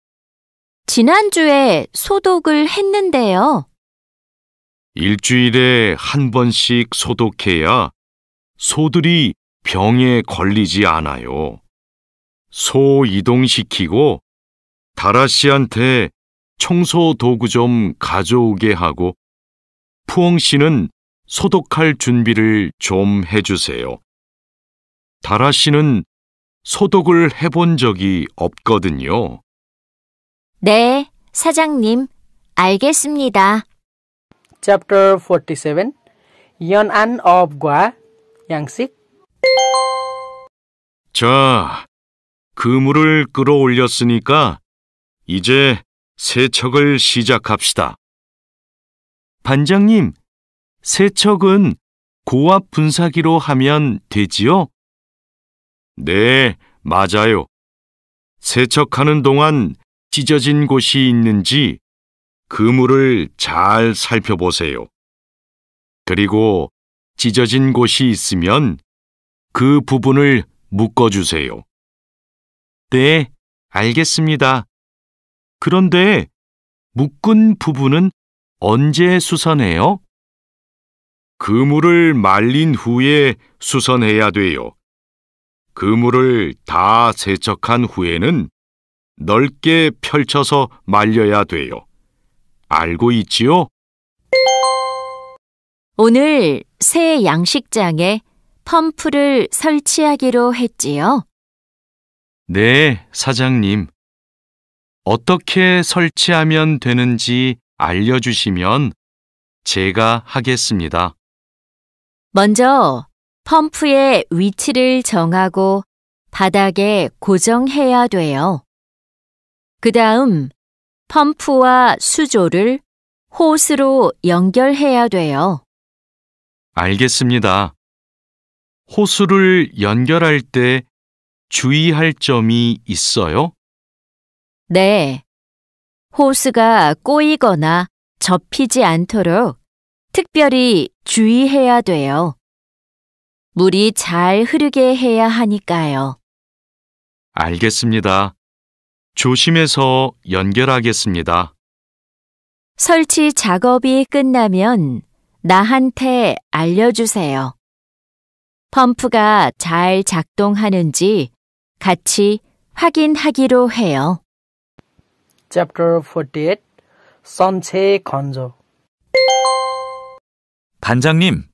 지난주에 소독을 했는데요. 일주일에 한 번씩 소독해야 소들이 병에 걸리지 않아요. 소 이동시키고 다라 씨한테 청소 도구 좀 가져오게 하고 푸엉 씨는 소독할 준비를 좀 해주세요. 다라 씨는 소독을 해본 적이 없거든요. 네, 사장님, 알겠습니다. Chapter 47 연안 어업과 양식. 자, 그물을 끌어올렸으니까 이제 세척을 시작합시다. 반장님, 세척은 고압 분사기로 하면 되지요? 네, 맞아요. 세척하는 동안 찢어진 곳이 있는지 그물을 잘 살펴보세요. 그리고 찢어진 곳이 있으면 그 부분을 묶어주세요. 네, 알겠습니다. 그런데 묶은 부분은 언제 수선해요? 그물을 말린 후에 수선해야 돼요. 그물을 다 세척한 후에는 넓게 펼쳐서 말려야 돼요. 알고 있지요? 오늘 새 양식장에 펌프를 설치하기로 했지요. 네, 사장님. 어떻게 설치하면 되는지 알려주시면 제가 하겠습니다. 먼저 펌프의 위치를 정하고 바닥에 고정해야 돼요. 그 다음 펌프와 수조를 호스로 연결해야 돼요. 알겠습니다. 호수를 연결할 때 주의할 점이 있어요? 네. 호스가 꼬이거나 접히지 않도록 특별히 주의해야 돼요. 물이 잘 흐르게 해야 하니까요. 알겠습니다. 조심해서 연결하겠습니다. 설치 작업이 끝나면 나한테 알려주세요. 펌프가 잘 작동하는지 같이 확인하기로 해요. Chapter 48 선체 건조. 반장님,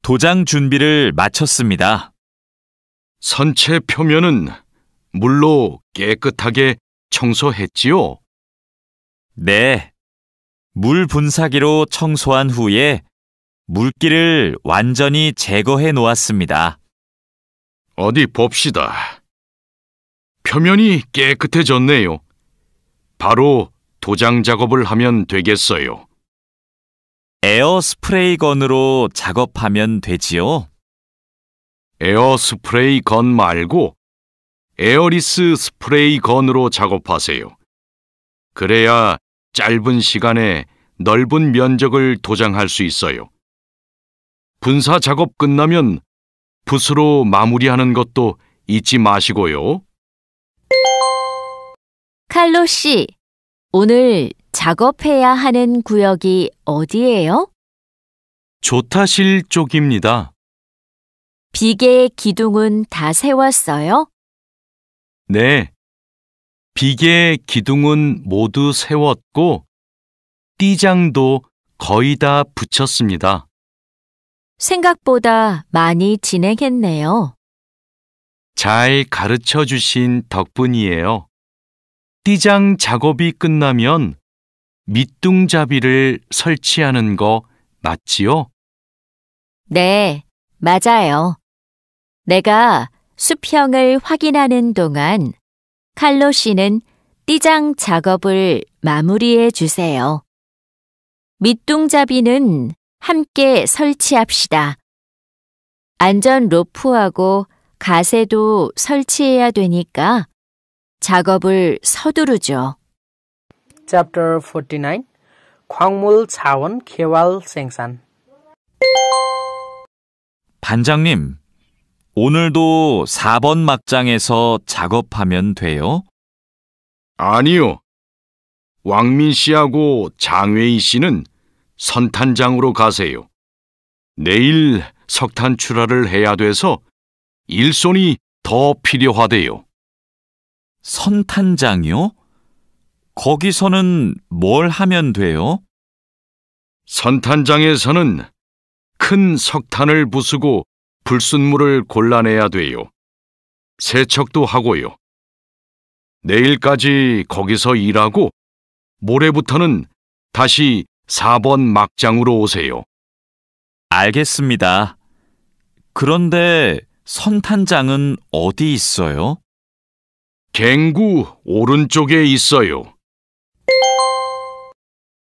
도장 준비를 마쳤습니다. 선체 표면은 물로 깨끗하게 청소했지요? 네. 물 분사기로 청소한 후에 물기를 완전히 제거해 놓았습니다. 어디 봅시다. 표면이 깨끗해졌네요. 바로 도장 작업을 하면 되겠어요. 에어 스프레이 건으로 작업하면 되지요? 에어 스프레이 건 말고 에어리스 스프레이 건으로 작업하세요. 그래야 짧은 시간에 넓은 면적을 도장할 수 있어요. 분사 작업 끝나면 붓으로 마무리하는 것도 잊지 마시고요. 칼로 씨, 오늘 작업해야 하는 구역이 어디예요? 조타실 쪽입니다. 비계 기둥은 다 세웠어요? 네. 비계 기둥은 모두 세웠고 띠장도 거의 다 붙였습니다. 생각보다 많이 진행했네요. 잘 가르쳐 주신 덕분이에요. 띠장 작업이 끝나면 밑둥잡이를 설치하는 거 맞지요? 네, 맞아요. 내가 수평을 확인하는 동안 칼로 씨는 띠장 작업을 마무리해 주세요. 밑둥잡이는 함께 설치합시다. 안전 로프하고 가세도 설치해야 되니까 작업을 서두르죠. Chapter 49 광물 자원 개발 생산. 반장님, 오늘도 4번 막장에서 작업하면 돼요? 아니요. 왕민 씨하고 장웨이 씨는 선탄장으로 가세요. 내일 석탄 출하를 해야 돼서 일손이 더 필요하대요. 선탄장이요? 거기서는 뭘 하면 돼요? 선탄장에서는 큰 석탄을 부수고 불순물을 골라내야 돼요. 세척도 하고요. 내일까지 거기서 일하고 모레부터는 다시 4번 막장으로 오세요. 알겠습니다. 그런데 선탄장은 어디 있어요? 갱구 오른쪽에 있어요.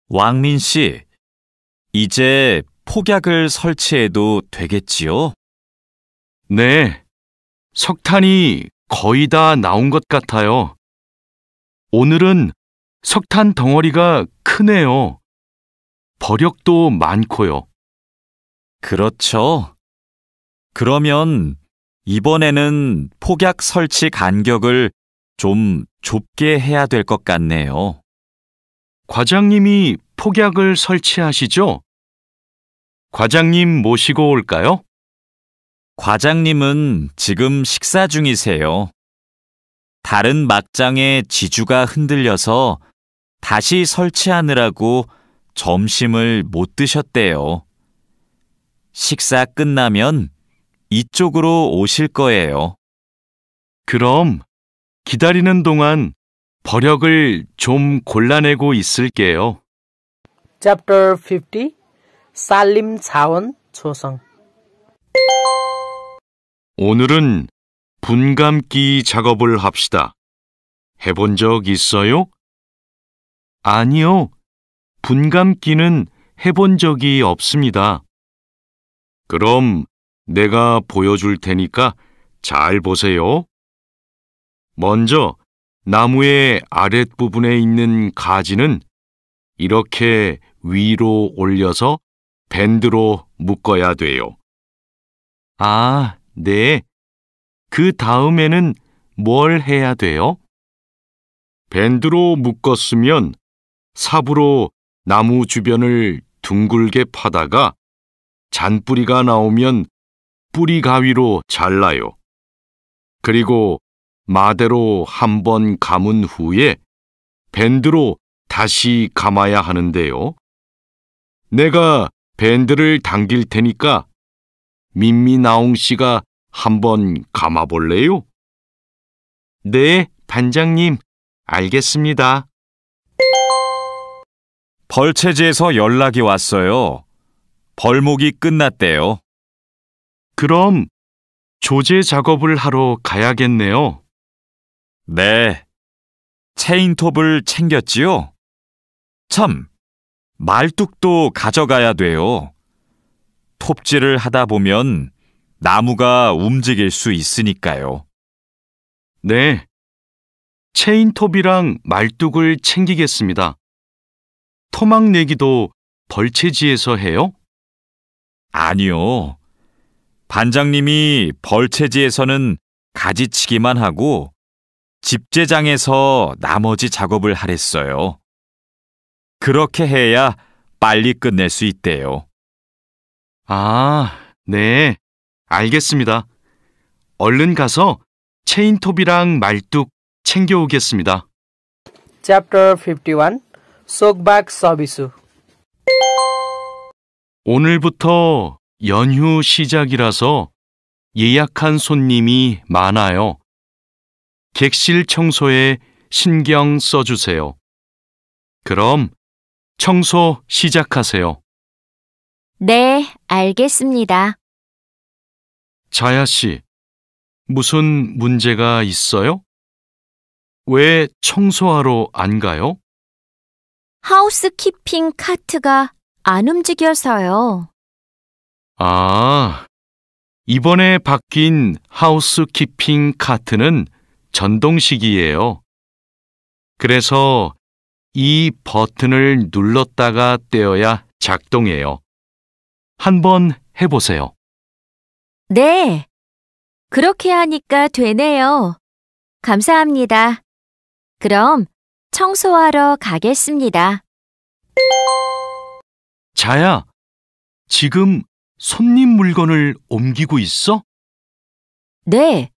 왕민 씨, 이제 폭약을 설치해도 되겠지요? 네, 석탄이 거의 다 나온 것 같아요. 오늘은 석탄 덩어리가 크네요. 버력도 많고요. 그렇죠. 그러면 이번에는 폭약 설치 간격을 좀 좁게 해야 될 것 같네요. 과장님이 폭약을 설치하시죠? 과장님 모시고 올까요? 과장님은 지금 식사 중이세요. 다른 막장의 지주가 흔들려서 다시 설치하느라고 점심을 못 드셨대요. 식사 끝나면 이쪽으로 오실 거예요. 그럼 기다리는 동안 버력을 좀 골라내고 있을게요. Chapter 50 산림 자원 조성. 오늘은 분감기 작업을 합시다. 해본 적 있어요? 아니요. 분감기는 해본 적이 없습니다. 그럼 내가 보여줄 테니까 잘 보세요. 먼저 나무의 아랫부분에 있는 가지는 이렇게 위로 올려서 밴드로 묶어야 돼요. 아, 네. 그 다음에는 뭘 해야 돼요? 밴드로 묶었으면 삽으로 나무 주변을 둥글게 파다가 잔뿌리가 나오면 뿌리 가위로 잘라요. 그리고 마대로 한 번 감은 후에 밴드로 다시 감아야 하는데요. 내가 밴드를 당길 테니까 민미나옹 씨가 한번 감아볼래요? 네, 반장님. 알겠습니다. 벌채지에서 연락이 왔어요. 벌목이 끝났대요. 그럼 조제 작업을 하러 가야겠네요. 네. 체인톱을 챙겼지요? 참, 말뚝도 가져가야 돼요. 톱질을 하다 보면 나무가 움직일 수 있으니까요. 네. 체인톱이랑 말뚝을 챙기겠습니다. 토막 내기도 벌채지에서 해요? 아니요. 반장님이 벌채지에서는 가지치기만 하고 집재장에서 나머지 작업을 하랬어요. 그렇게 해야 빨리 끝낼 수 있대요. 아, 네. 알겠습니다. 얼른 가서 체인톱이랑 말뚝 챙겨오겠습니다. Chapter 51 속박 서비스 오늘부터 연휴 시작이라서 예약한 손님이 많아요. 객실 청소에 신경 써주세요. 그럼 청소 시작하세요. 네, 알겠습니다. 자야 씨, 무슨 문제가 있어요? 왜 청소하러 안 가요? 하우스키핑 카트가 안 움직여서요. 아, 이번에 바뀐 하우스키핑 카트는 전동식이에요. 그래서 이 버튼을 눌렀다가 떼어야 작동해요. 한번 해보세요. 네, 그렇게 하니까 되네요. 감사합니다. 그럼 청소하러 가겠습니다. 자야, 지금 손님 물건을 옮기고 있어? 네,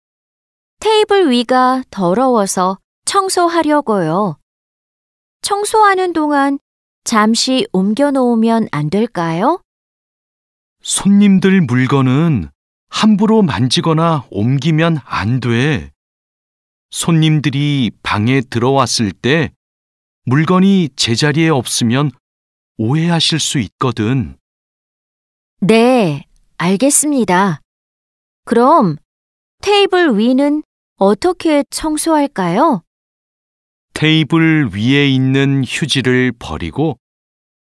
테이블 위가 더러워서 청소하려고요. 청소하는 동안 잠시 옮겨 놓으면 안 될까요? 손님들 물건은 함부로 만지거나 옮기면 안 돼. 손님들이 방에 들어왔을 때 물건이 제자리에 없으면 오해하실 수 있거든. 네, 알겠습니다. 그럼 테이블 위는 어떻게 청소할까요? 테이블 위에 있는 휴지를 버리고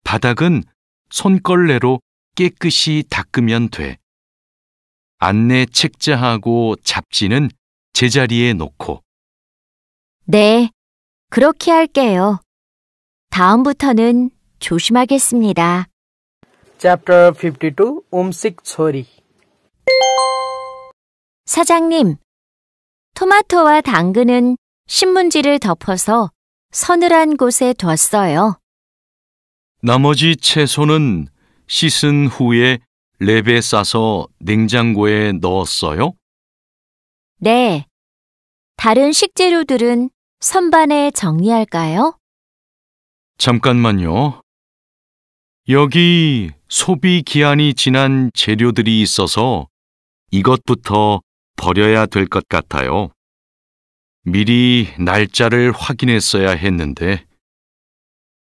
바닥은 손걸레로 깨끗이 닦으면 돼. 안내 책자하고 잡지는 제자리에 놓고. 네, 그렇게 할게요. 다음부터는 조심하겠습니다. Chapter 52 음식 처리 사장님, 토마토와 당근은 신문지를 덮어서 서늘한 곳에 뒀어요. 나머지 채소는 씻은 후에 랩에 싸서 냉장고에 넣었어요? 네, 다른 식재료들은 선반에 정리할까요? 잠깐만요. 여기 소비 기한이 지난 재료들이 있어서 이것부터 버려야 될 것 같아요. 미리 날짜를 확인했어야 했는데.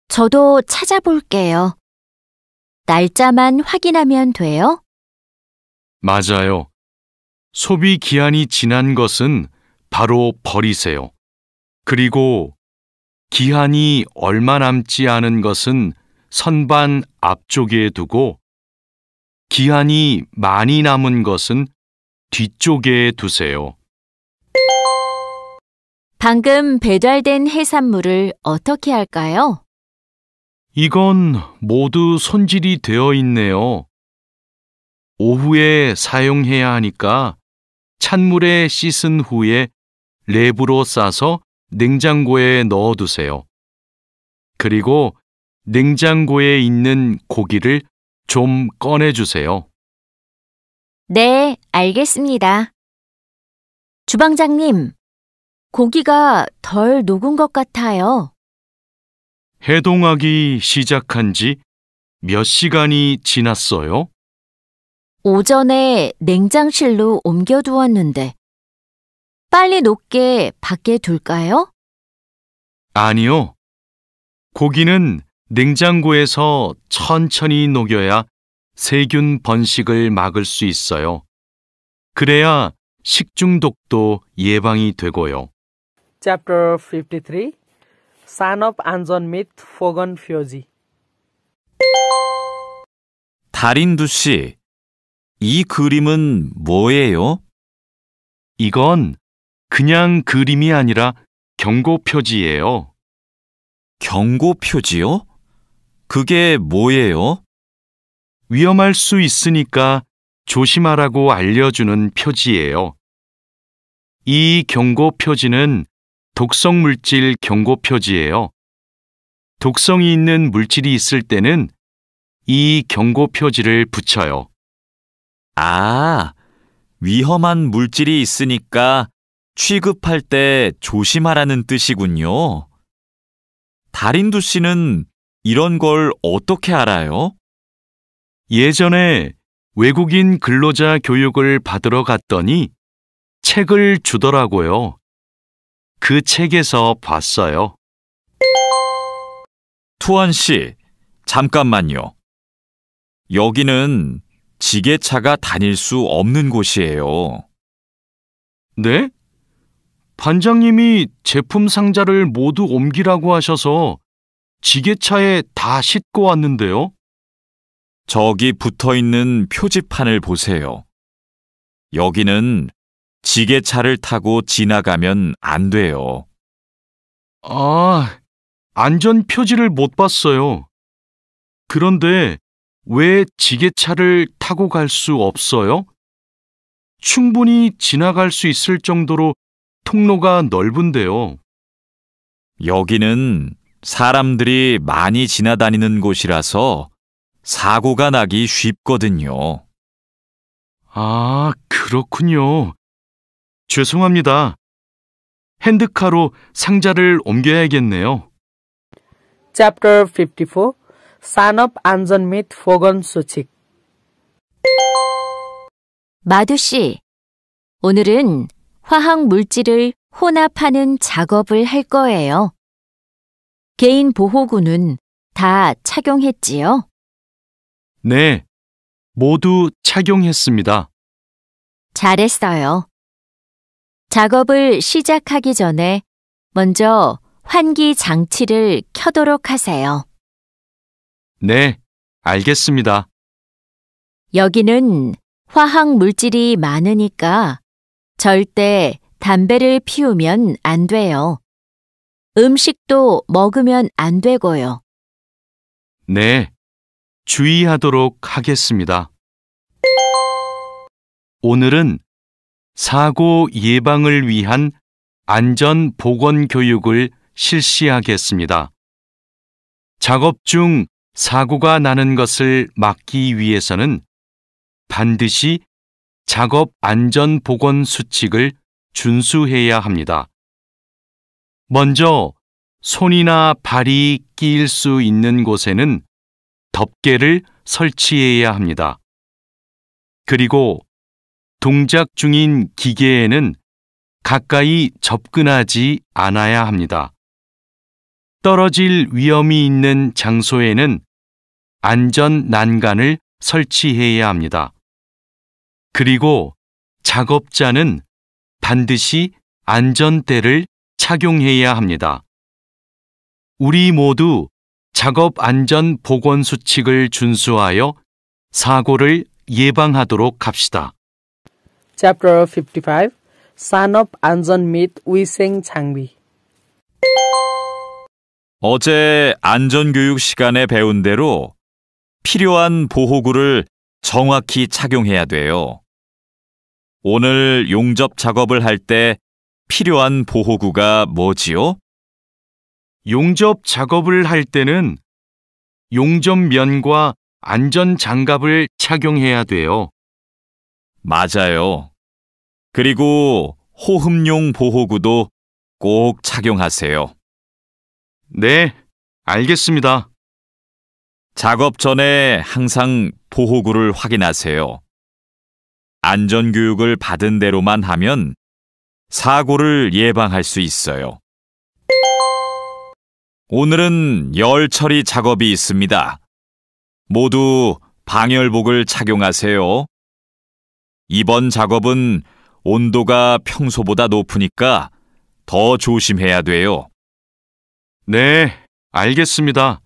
저도 찾아볼게요. 날짜만 확인하면 돼요? 맞아요. 소비 기한이 지난 것은 바로 버리세요. 그리고 기한이 얼마 남지 않은 것은 선반 앞쪽에 두고 기한이 많이 남은 것은 뒤쪽에 두세요. 방금 배달된 해산물을 어떻게 할까요? 이건 모두 손질이 되어 있네요. 오후에 사용해야 하니까 찬물에 씻은 후에 랩으로 싸서 냉장고에 넣어두세요. 그리고 냉장고에 있는 고기를 좀 꺼내주세요. 네, 알겠습니다. 주방장님, 고기가 덜 녹은 것 같아요. 해동하기 시작한 지 몇 시간이 지났어요? 오전에 냉장실로 옮겨두었는데 빨리 녹게 밖에 둘까요? 아니요. 고기는 냉장고에서 천천히 녹여야 세균 번식을 막을 수 있어요. 그래야 식중독도 예방이 되고요. Chapter 53 산업 안전 및 보건 표지. 달인두 씨, 이 그림은 뭐예요? 이건 그냥 그림이 아니라 경고 표지예요. 경고 표지요? 그게 뭐예요? 위험할 수 있으니까 조심하라고 알려주는 표지예요. 이 경고 표지는 독성 물질 경고 표지예요. 독성이 있는 물질이 있을 때는 이 경고 표지를 붙여요. 아, 위험한 물질이 있으니까 취급할 때 조심하라는 뜻이군요. 달인두 씨는 이런 걸 어떻게 알아요? 예전에 외국인 근로자 교육을 받으러 갔더니 책을 주더라고요. 그 책에서 봤어요. 투원 씨, 잠깐만요. 여기는 지게차가 다닐 수 없는 곳이에요. 네? 반장님이 제품 상자를 모두 옮기라고 하셔서 지게차에 다 싣고 왔는데요. 저기 붙어 있는 표지판을 보세요. 여기는 지게차를 타고 지나가면 안 돼요. 아, 안전 표지를 못 봤어요. 그런데 왜 지게차를 타고 갈 수 없어요? 충분히 지나갈 수 있을 정도로 통로가 넓은데요. 여기는 사람들이 많이 지나다니는 곳이라서 사고가 나기 쉽거든요. 아, 그렇군요. 죄송합니다. 핸드카로 상자를 옮겨야겠네요. Chapter 54 산업 안전 및 보건 수칙. 마두 씨, 오늘은 화학 물질을 혼합하는 작업을 할 거예요. 개인 보호구는 다 착용했지요? 네, 모두 착용했습니다. 잘했어요. 작업을 시작하기 전에 먼저 환기 장치를 켜도록 하세요. 네, 알겠습니다. 여기는 화학 물질이 많으니까 절대 담배를 피우면 안 돼요. 음식도 먹으면 안 되고요. 네, 주의하도록 하겠습니다. 오늘은 사고 예방을 위한 안전 보건 교육을 실시하겠습니다. 작업 중 사고가 나는 것을 막기 위해서는 반드시 작업 안전 보건 수칙을 준수해야 합니다. 먼저 손이나 발이 끼일 수 있는 곳에는 덮개를 설치해야 합니다. 그리고 동작 중인 기계에는 가까이 접근하지 않아야 합니다. 떨어질 위험이 있는 장소에는 안전 난간을 설치해야 합니다. 그리고 작업자는 반드시 안전대를 착용해야 합니다. 우리 모두 작업 안전 보건 수칙을 준수하여 사고를 예방하도록 합시다. Chapter 55 산업 안전 및 위생 장비. 어제 안전교육 시간에 배운 대로 필요한 보호구를 정확히 착용해야 돼요. 오늘 용접 작업을 할 때 필요한 보호구가 뭐지요? 용접 작업을 할 때는 용접면과 안전장갑을 착용해야 돼요. 맞아요. 그리고 호흡용 보호구도 꼭 착용하세요. 네, 알겠습니다. 작업 전에 항상 보호구를 확인하세요. 안전교육을 받은 대로만 하면 사고를 예방할 수 있어요. 오늘은 열 처리 작업이 있습니다. 모두 방열복을 착용하세요. 이번 작업은 온도가 평소보다 높으니까 더 조심해야 돼요. 네, 알겠습니다.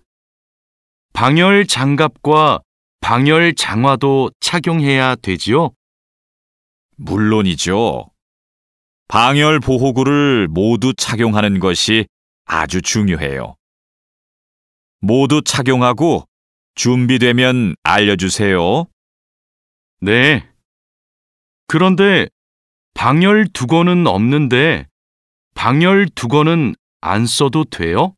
방열 장갑과 방열 장화도 착용해야 되지요? 물론이죠. 방열 보호구를 모두 착용하는 것이 아주 중요해요. 모두 착용하고 준비되면 알려주세요. 네. 그런데 방열 두건은 없는데 방열 두건은 안 써도 돼요?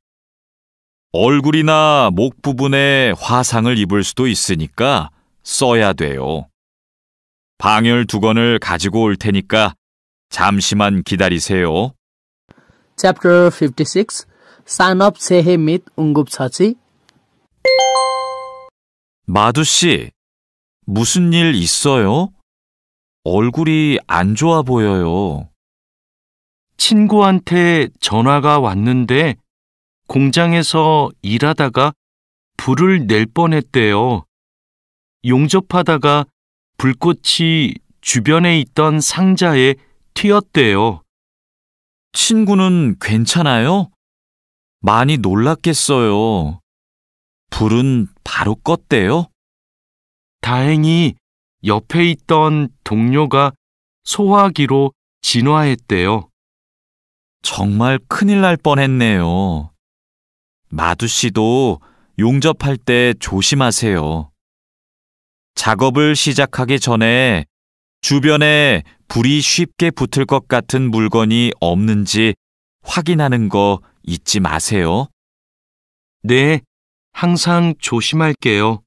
얼굴이나 목 부분에 화상을 입을 수도 있으니까 써야 돼요. 방열 두건을 가지고 올 테니까 잠시만 기다리세요. Chapter 56 산업 세해 및 응급처치. 마두 씨, 무슨 일 있어요? 얼굴이 안 좋아 보여요. 친구한테 전화가 왔는데 공장에서 일하다가 불을 낼 뻔했대요. 용접하다가 불꽃이 주변에 있던 상자에 튀었대요. 친구는 괜찮아요? 많이 놀랐겠어요. 불은 바로 껐대요? 다행히 옆에 있던 동료가 소화기로 진화했대요. 정말 큰일 날 뻔했네요. 마두 씨도 용접할 때 조심하세요. 작업을 시작하기 전에 주변에 불이 쉽게 붙을 것 같은 물건이 없는지 확인하는 거 잊지 마세요. 네, 항상 조심할게요.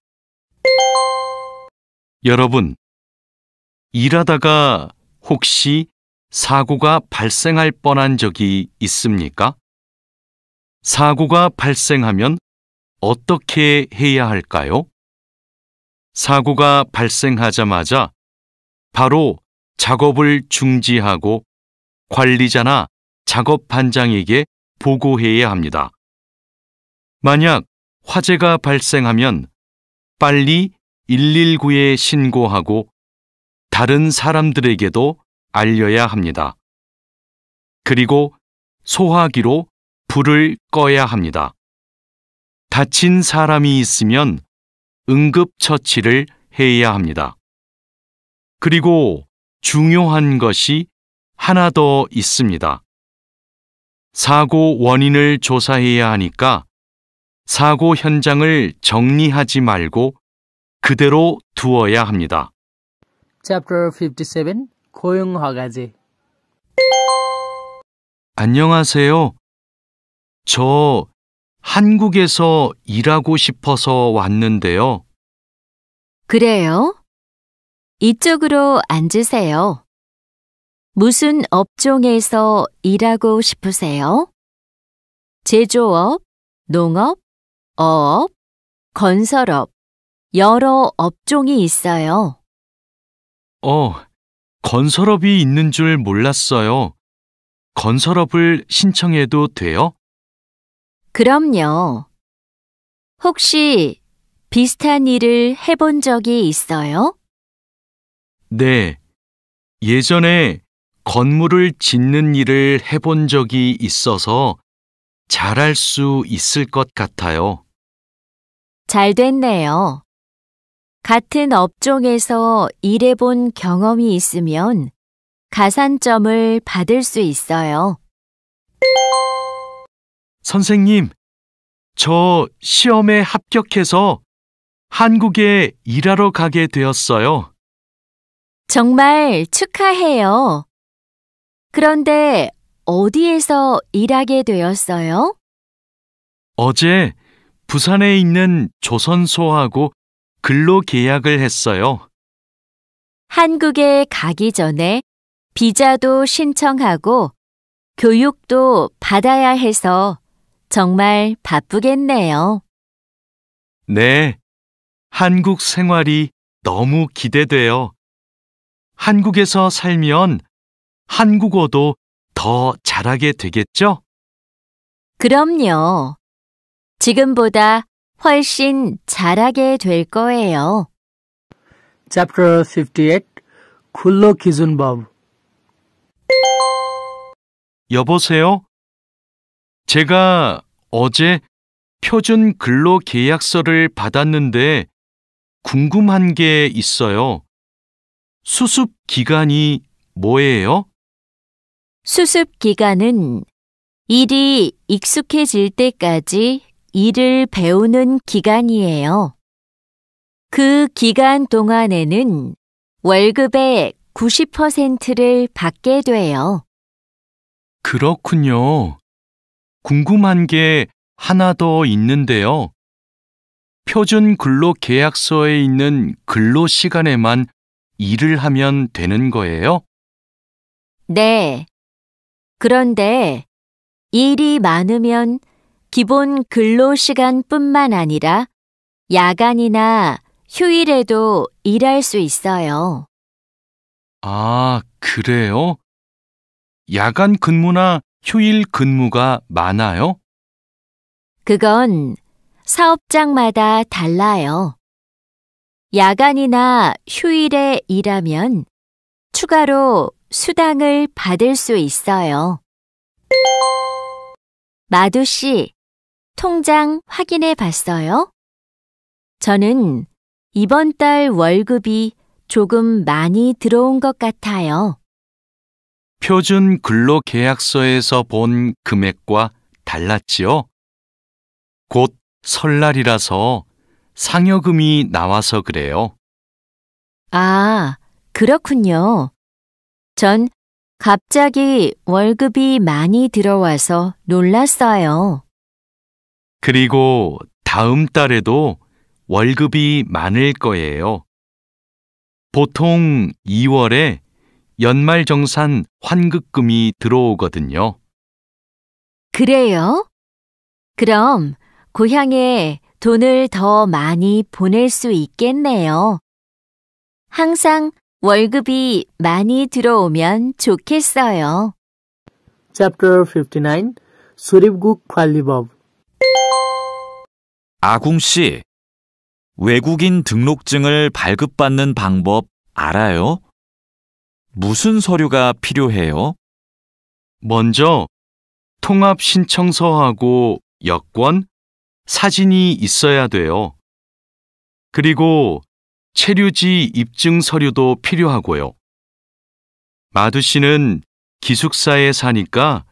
여러분, 일하다가 혹시 사고가 발생할 뻔한 적이 있습니까? 사고가 발생하면 어떻게 해야 할까요? 사고가 발생하자마자 바로 작업을 중지하고 관리자나 작업 반장에게 보고해야 합니다. 만약 화재가 발생하면 빨리 119에 신고하고 다른 사람들에게도 알려야 합니다. 그리고 소화기로 불을 꺼야 합니다. 다친 사람이 있으면 응급처치를 해야 합니다. 그리고 중요한 것이 하나 더 있습니다. 사고 원인을 조사해야 하니까 사고 현장을 정리하지 말고 그대로 두어야 합니다. Chapter 57 고용허가제. 안녕하세요. 저 한국에서 일하고 싶어서 왔는데요. 그래요? 이쪽으로 앉으세요. 무슨 업종에서 일하고 싶으세요? 제조업, 농업, 어업, 건설업, 여러 업종이 있어요. 건설업이 있는 줄 몰랐어요. 건설업을 신청해도 돼요? 그럼요. 혹시 비슷한 일을 해본 적이 있어요? 네. 예전에 건물을 짓는 일을 해본 적이 있어서 잘할 수 있을 것 같아요. 잘 됐네요. 같은 업종에서 일해본 경험이 있으면 가산점을 받을 수 있어요. 선생님, 저 시험에 합격해서 한국에 일하러 가게 되었어요. 정말 축하해요. 그런데 어디에서 일하게 되었어요? 어제 부산에 있는 조선소하고 근로 계약을 했어요. 한국에 가기 전에 비자도 신청하고 교육도 받아야 해서 정말 바쁘겠네요. 네, 한국 생활이 너무 기대돼요. 한국에서 살면 한국어도 더 잘하게 되겠죠? 그럼요. 지금보다 훨씬 잘하게 될 거예요. Chapter 58 खुल्लो खिजुन बब 여보세요? 제가 어제 표준 근로 계약서를 받았는데 궁금한 게 있어요. 수습 기간이 뭐예요? 수습 기간은 일이 익숙해질 때까지 일을 배우는 기간이에요. 그 기간 동안에는 월급의 90%를 받게 돼요. 그렇군요. 궁금한 게 하나 더 있는데요. 표준 근로 계약서에 있는 근로 시간에만 일을 하면 되는 거예요? 네. 그런데 일이 많으면 기본 근로 시간뿐만 아니라 야간이나 휴일에도 일할 수 있어요. 아, 그래요? 야간 근무나 휴일 근무가 많아요? 그건 사업장마다 달라요. 야간이나 휴일에 일하면 추가로 수당을 받을 수 있어요. 마두 씨, 통장 확인해 봤어요? 저는 이번 달 월급이 조금 많이 들어온 것 같아요. 표준 근로 계약서에서 본 금액과 달랐지요? 곧 설날이라서 상여금이 나와서 그래요. 아, 그렇군요. 전 갑자기 월급이 많이 들어와서 놀랐어요. 그리고 다음 달에도 월급이 많을 거예요. 보통 2월에 연말정산 환급금이 들어오거든요. 그래요? 그럼 고향에 돈을 더 많이 보낼 수 있겠네요. 항상 월급이 많이 들어오면 좋겠어요. Chapter 59 수립국 관리 법 아궁 씨, 외국인 등록증을 발급받는 방법 알아요? 무슨 서류가 필요해요? 먼저 통합 신청서하고 여권, 사진이 있어야 돼요. 그리고 체류지 입증 서류도 필요하고요. 마두 씨는 기숙사에 사니까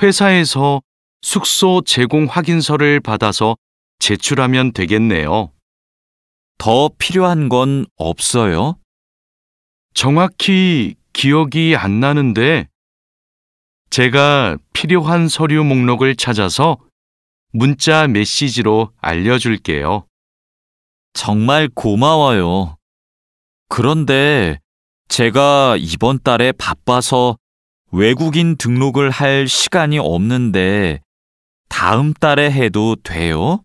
회사에서 숙소 제공 확인서를 받아서 제출하면 되겠네요. 더 필요한 건 없어요? 정확히 기억이 안 나는데 제가 필요한 서류 목록을 찾아서 문자 메시지로 알려줄게요. 정말 고마워요. 그런데 제가 이번 달에 바빠서 외국인 등록을 할 시간이 없는데 다음 달에 해도 돼요?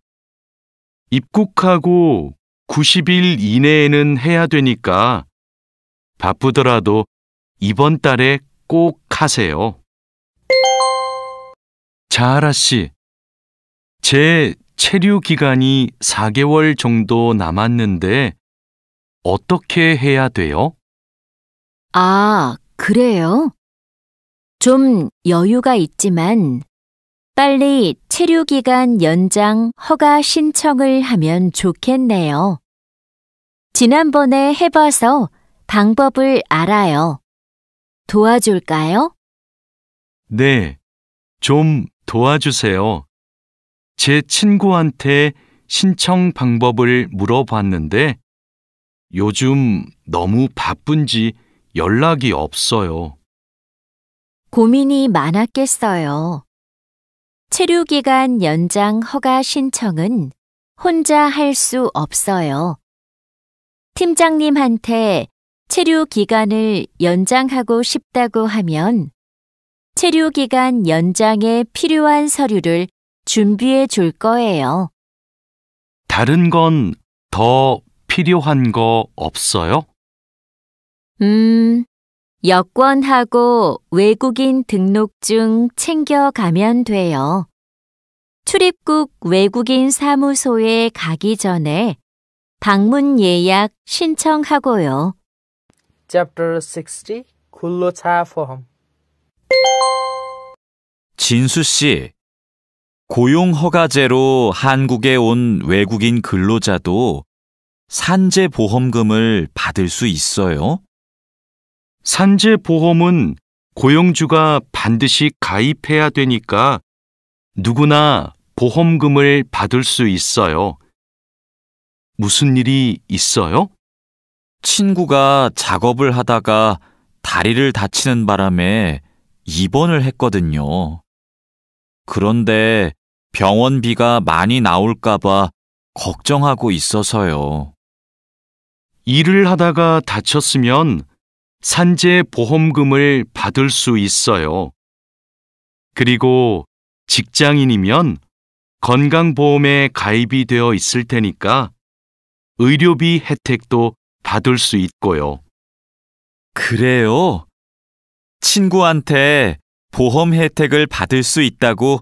입국하고 90일 이내에는 해야 되니까 바쁘더라도 이번 달에 꼭 하세요. 자하라 씨, 제 체류 기간이 4개월 정도 남았는데 어떻게 해야 돼요? 아, 그래요? 좀 여유가 있지만 빨리 체류기간 연장 허가 신청을 하면 좋겠네요. 지난번에 해봐서 방법을 알아요. 도와줄까요? 네, 좀 도와주세요. 제 친구한테 신청 방법을 물어봤는데 요즘 너무 바쁜지 연락이 없어요. 고민이 많았겠어요. 체류기간 연장 허가 신청은 혼자 할 수 없어요. 팀장님한테 체류기간을 연장하고 싶다고 하면 체류기간 연장에 필요한 서류를 준비해 줄 거예요. 다른 건 더 필요한 거 없어요? 여권하고 외국인 등록증 챙겨가면 돼요. 출입국 외국인 사무소에 가기 전에 방문 예약 신청하고요. Chapter 60 खुल्लो 포함. 진수 씨, 고용허가제로 한국에 온 외국인 근로자도 산재보험금을 받을 수 있어요? 산재보험은 고용주가 반드시 가입해야 되니까 누구나 보험금을 받을 수 있어요. 무슨 일이 있어요? 친구가 작업을 하다가 다리를 다치는 바람에 입원을 했거든요. 그런데 병원비가 많이 나올까봐 걱정하고 있어서요. 일을 하다가 다쳤으면 산재보험금을 받을 수 있어요. 그리고 직장인이면 건강보험에 가입이 되어 있을 테니까 의료비 혜택도 받을 수 있고요. 그래요? 친구한테 보험 혜택을 받을 수 있다고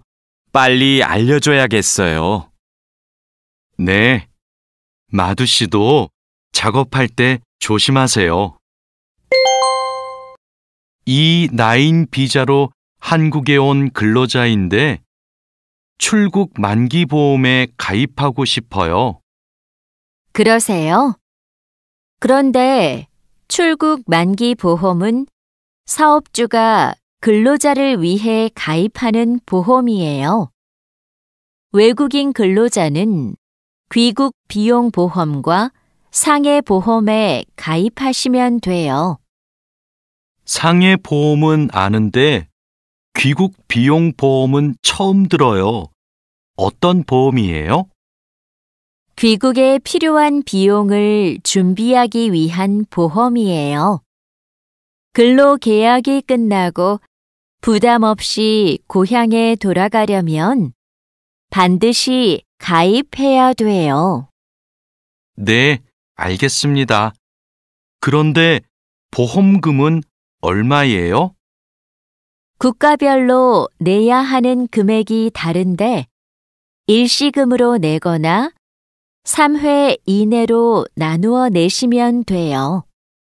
빨리 알려줘야겠어요. 네, 마두 씨도 작업할 때 조심하세요. 이 나인 비자로 한국에 온 근로자인데 출국 만기 보험에 가입하고 싶어요. 그러세요? 그런데 출국 만기 보험은 사업주가 근로자를 위해 가입하는 보험이에요. 외국인 근로자는 귀국 비용 보험과 상해 보험에 가입하시면 돼요. 상해 보험은 아는데 귀국 비용 보험은 처음 들어요. 어떤 보험이에요? 귀국에 필요한 비용을 준비하기 위한 보험이에요. 근로 계약이 끝나고 부담 없이 고향에 돌아가려면 반드시 가입해야 돼요. 네, 알겠습니다. 그런데 보험금은 얼마예요? 국가별로 내야 하는 금액이 다른데 일시금으로 내거나 3회 이내로 나누어 내시면 돼요.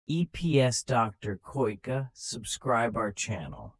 EPS Dr. Koika, subscribe our channel.